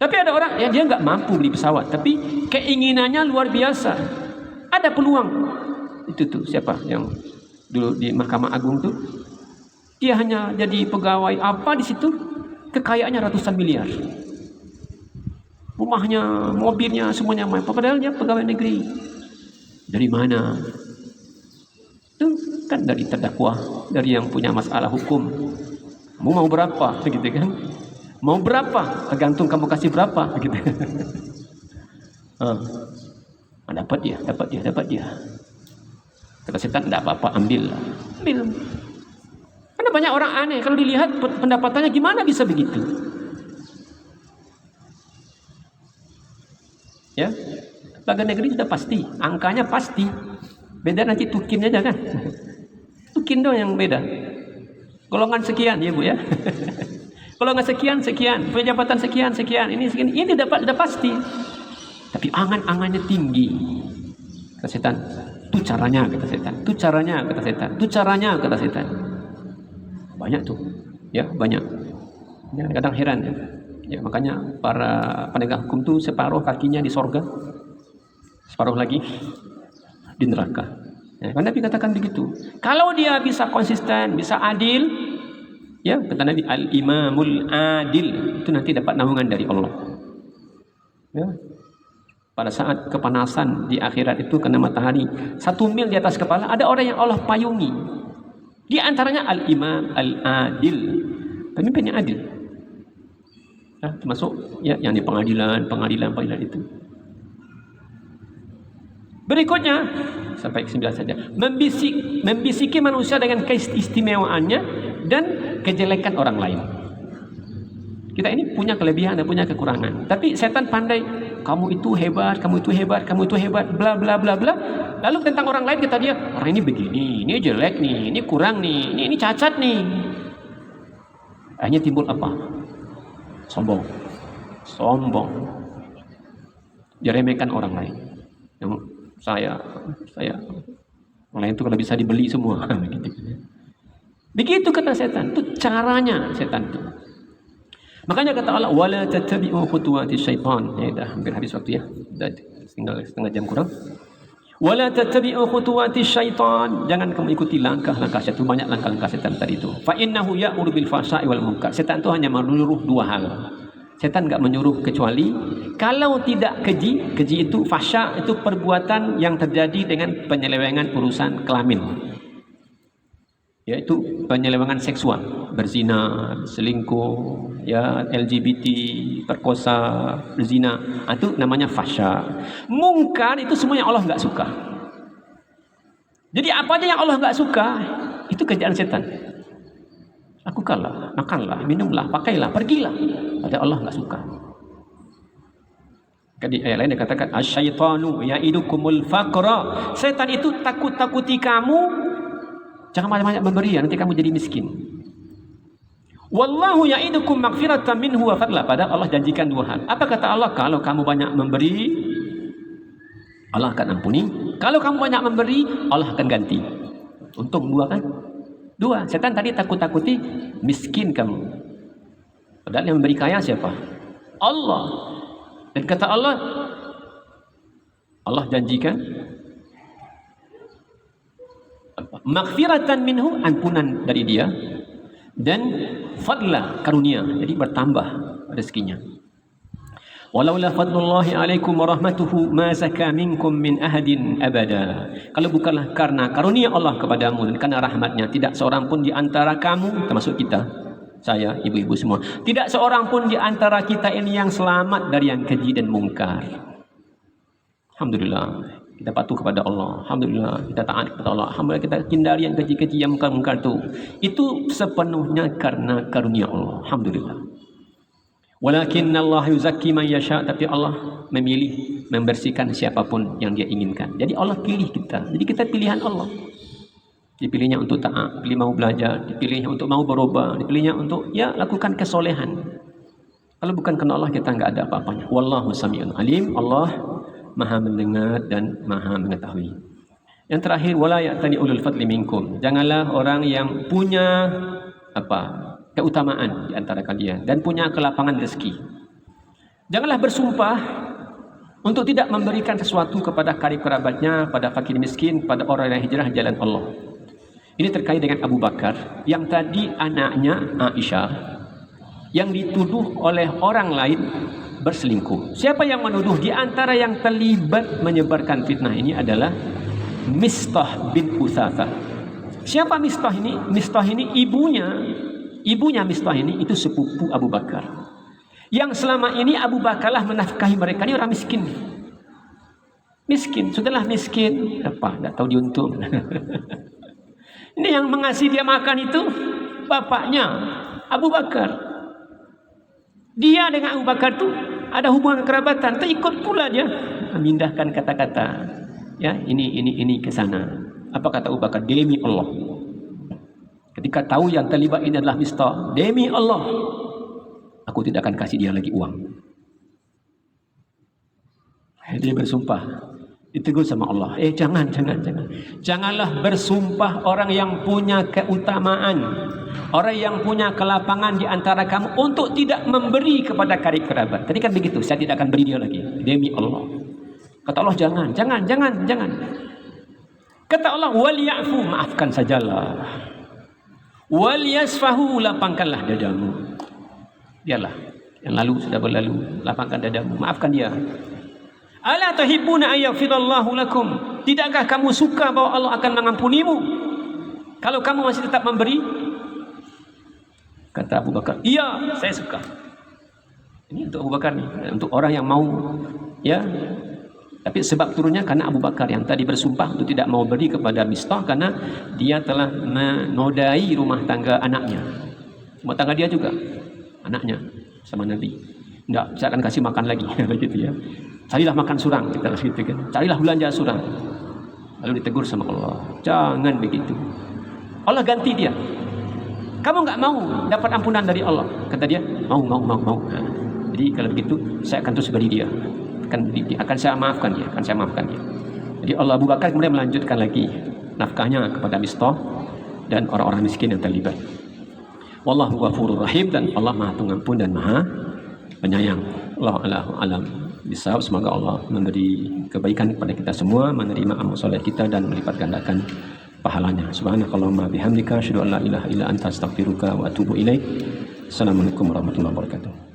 Tapi ada orang ya dia nggak mampu beli pesawat, tapi keinginannya luar biasa. Ada peluang. Itu tuh siapa yang dulu di Mahkamah Agung tuh? Dia hanya jadi pegawai apa di situ, kekayaannya ratusan miliar. Rumahnya, mobilnya, semuanya main. Padahal dia pegawai negeri. Dari mana? Itu kan dari terdakwa, dari yang punya masalah hukum. Kamu mau berapa? Begitu kan? Mau berapa? Tergantung kamu kasih berapa. Begitu. Dapat dia. Kata setan, tidak apa-apa, ambil. Karena banyak orang aneh. Kalau dilihat pendapatannya gimana bisa begitu? Ya, lembaga negeri sudah pasti, angkanya pasti. Beda nanti tukin aja kan? Tukin dong yang beda. Golongan sekian ya Bu ya. Golongan sekian, penjabatan sekian, ini sekian. Ini sudah pasti. Tapi angan-angannya tinggi. Kata setan, itu caranya kata setan. Itu caranya kata setan. Banyak tuh. Ya, banyak. Ya, kadang heran ya. Ya, makanya para penegak hukum tuh separuh kakinya di sorga, separuh lagi di neraka. Ya, karena Nabi katakan begitu. Kalau dia bisa konsisten, bisa adil, ya kata Nabi al-imamul adil, itu nanti dapat naungan dari Allah. Ya. Pada saat kepanasan di akhirat itu kena matahari 1 mil di atas kepala, ada orang yang Allah payungi. Di antaranya al-imam al-adil, pemimpin yang adil. Ya, termasuk ya yang di pengadilan itu. Berikutnya sampai ke 9 saja. Membisiki manusia dengan keistimewaannya dan kejelekan orang lain. Kita ini punya kelebihan dan punya kekurangan. Tapi setan pandai, kamu itu hebat, bla bla bla bla. Lalu tentang orang lain kita lihat, orang ini begini, ini jelek nih, ini kurang nih, ini cacat nih. Akhirnya timbul apa? Sombong. Diremehkan orang lain. Yang saya orang lain itu kalau bisa dibeli semua. Begitu kata setan. Itu caranya setan itu. Makanya kata Allah, wala tattabi'u khutuwati syaitan. Ya, dah hampir habis waktu ya. Dah tinggal setengah jam kurang. Wala tattabi'u khutuwati syaitan. Jangan kamu ikuti langkah-langkah setan. Banyak langkah-langkah setan tadi itu. Fa innahu ya'muru bil fahsya'i wal munkar. Setan itu hanya menyuruh 2 hal. Setan enggak menyuruh kecuali kalau tidak keji itu fahsya, itu perbuatan yang terjadi dengan penyelewengan urusan kelamin. Yaitu penyelewengan seksual, berzina, selingkuh, ya LGBT, perkosa, berzina, itu namanya fahsya. Mungkar itu semuanya Allah enggak suka. Jadi apa aja yang Allah enggak suka, itu kerjaan setan. Lakukanlah, makanlah, minumlah, pakailah, pergilah. Padahal Allah enggak suka. Di ayat lain dia katakan asyaitanu ya'idukumul faqra. Setan itu takut-takuti kamu jangan banyak-banyak memberi, nanti kamu jadi miskin. Wallahu ya'idukum maghfiratan minhu wa fadla. Padahal Allah janjikan 2 hal. Apa kata Allah? Kalau kamu banyak memberi, Allah akan ampuni. Kalau kamu banyak memberi, Allah akan ganti. Untung 2 kan? 2. Setan tadi takut-takuti miskin kamu. Padahal yang memberi kaya siapa? Allah. Dan kata Allah janjikan maghfiratan minhu, ampunan dari dia, dan fadla, karunia, jadi bertambah rezekinya. Walaula fadlullahi alaikum warahmatuhu ma zaka minkum min ahadin abada. Kalau bukanlah karena karunia Allah kepadamu dan karena rahmatnya, tidak seorang pun di antara kamu, termasuk kita, saya, ibu-ibu semua, tidak seorang pun di antara kita ini yang selamat dari yang keji dan mungkar. Alhamdulillah, kita patuh kepada Allah. Alhamdulillah, kita taat kepada Allah. Alhamdulillah, kita hindari yang keji-keji, yang mungkar-mungkar itu sepenuhnya karena karunia Allah. Alhamdulillah. Walakinna Allah yuzakki man yasha, tapi Allah memilih, membersihkan siapapun yang dia inginkan. Jadi Allah pilih kita. Jadi kita pilihan Allah. Dipilihnya untuk taat, dipilih mau belajar, dipilihnya untuk mau berubah, dipilihnya untuk ya lakukan kesolehan. Kalau bukan karena Allah, kita enggak ada apa-apanya. Wallahu sami'un alim. Allah Maha mendengar dan Maha mengetahui. Yang terakhir, wala ya'tani ulul fadli minkum. Janganlah orang yang punya keutamaan di antara kalian dan punya kelapangan rezeki. Janganlah bersumpah untuk tidak memberikan sesuatu kepada karib kerabatnya, pada fakir miskin, pada orang yang hijrah jalan Allah. Ini terkait dengan Abu Bakar yang tadi anaknya Aisyah yang dituduh oleh orang lain berselingkuh. Siapa yang menuduh? Di antara yang terlibat menyebarkan fitnah ini adalah Mistah bin Utsafah. Siapa Mistah ini? Mistah ini ibunya Mistah ini itu sepupu Abu Bakar. Yang selama ini Abu Bakarlah menafkahi mereka. Ini orang miskin. Miskin, sudahlah miskin. Apa? Tak tahu diuntung. Ini yang mengasih dia makan itu bapaknya Abu Bakar. Dia dengan Abu Bakar itu ada hubungan kerabatan. Terikut pula dia memindahkan kata-kata. Ya, ini ke sana. Apa kata Abu Bakar? Demi Allah. Ketika tahu yang terlibat ini adalah Mistah, demi Allah, aku tidak akan kasih dia lagi uang. Dia bersumpah, ditegur sama Allah. Janganlah bersumpah orang yang punya keutamaan, orang yang punya kelapangan di antara kamu untuk tidak memberi kepada karib kerabat. Tadi kan begitu, saya tidak akan beri dia lagi. Demi Allah. Kata Allah, jangan. Kata Allah, waliyafu, maafkan sajalah. Waliyasfahu, lapangkanlah dadamu. Biarlah yang lalu sudah berlalu, lapangkan dadamu, maafkan dia. Ala tuhibbuna ayaghfirallahu lakum? Tidakkah kamu suka bahwa Allah akan mengampunimu kalau kamu masih tetap memberi? Kata Abu Bakar, iya, saya suka. Ini untuk Abu Bakar nih, untuk orang yang mau, ya. Tapi sebab turunnya karena Abu Bakar yang tadi bersumpah untuk tidak mau beri kepada Mistah karena dia telah menodai rumah tangga anaknya. Rumah tangga dia juga, anaknya sama Nabi. Enggak, saya akan kasih makan lagi. Begitu ya. Carilah makan surang, kita harus gitu kan. Carilah belanja surang. Lalu ditegur sama Allah. Jangan begitu. Allah ganti dia. Kamu enggak mau dapat ampunan dari Allah. Kata dia, mau. Nah, jadi kalau begitu, saya akan terus beri dia. Akan saya maafkan dia. Jadi Allah Abu Bakar kemudian melanjutkan lagi nafkahnya kepada Mistah dan orang-orang miskin yang terlibat. Wallahu ghafurur rahim, dan Allah Maha Pengampun dan Maha Penyayang. Allahu a'lam bishawab. Semoga Allah memberi kebaikan kepada kita semua, menerima amal soleh kita dan melipat gandakan pahalanya. Subhanakallahumma bihamdika asyhadu an la ilaha illa anta astaghfiruka wa atubu ilaik. Assalamualaikum warahmatullahi wabarakatuh.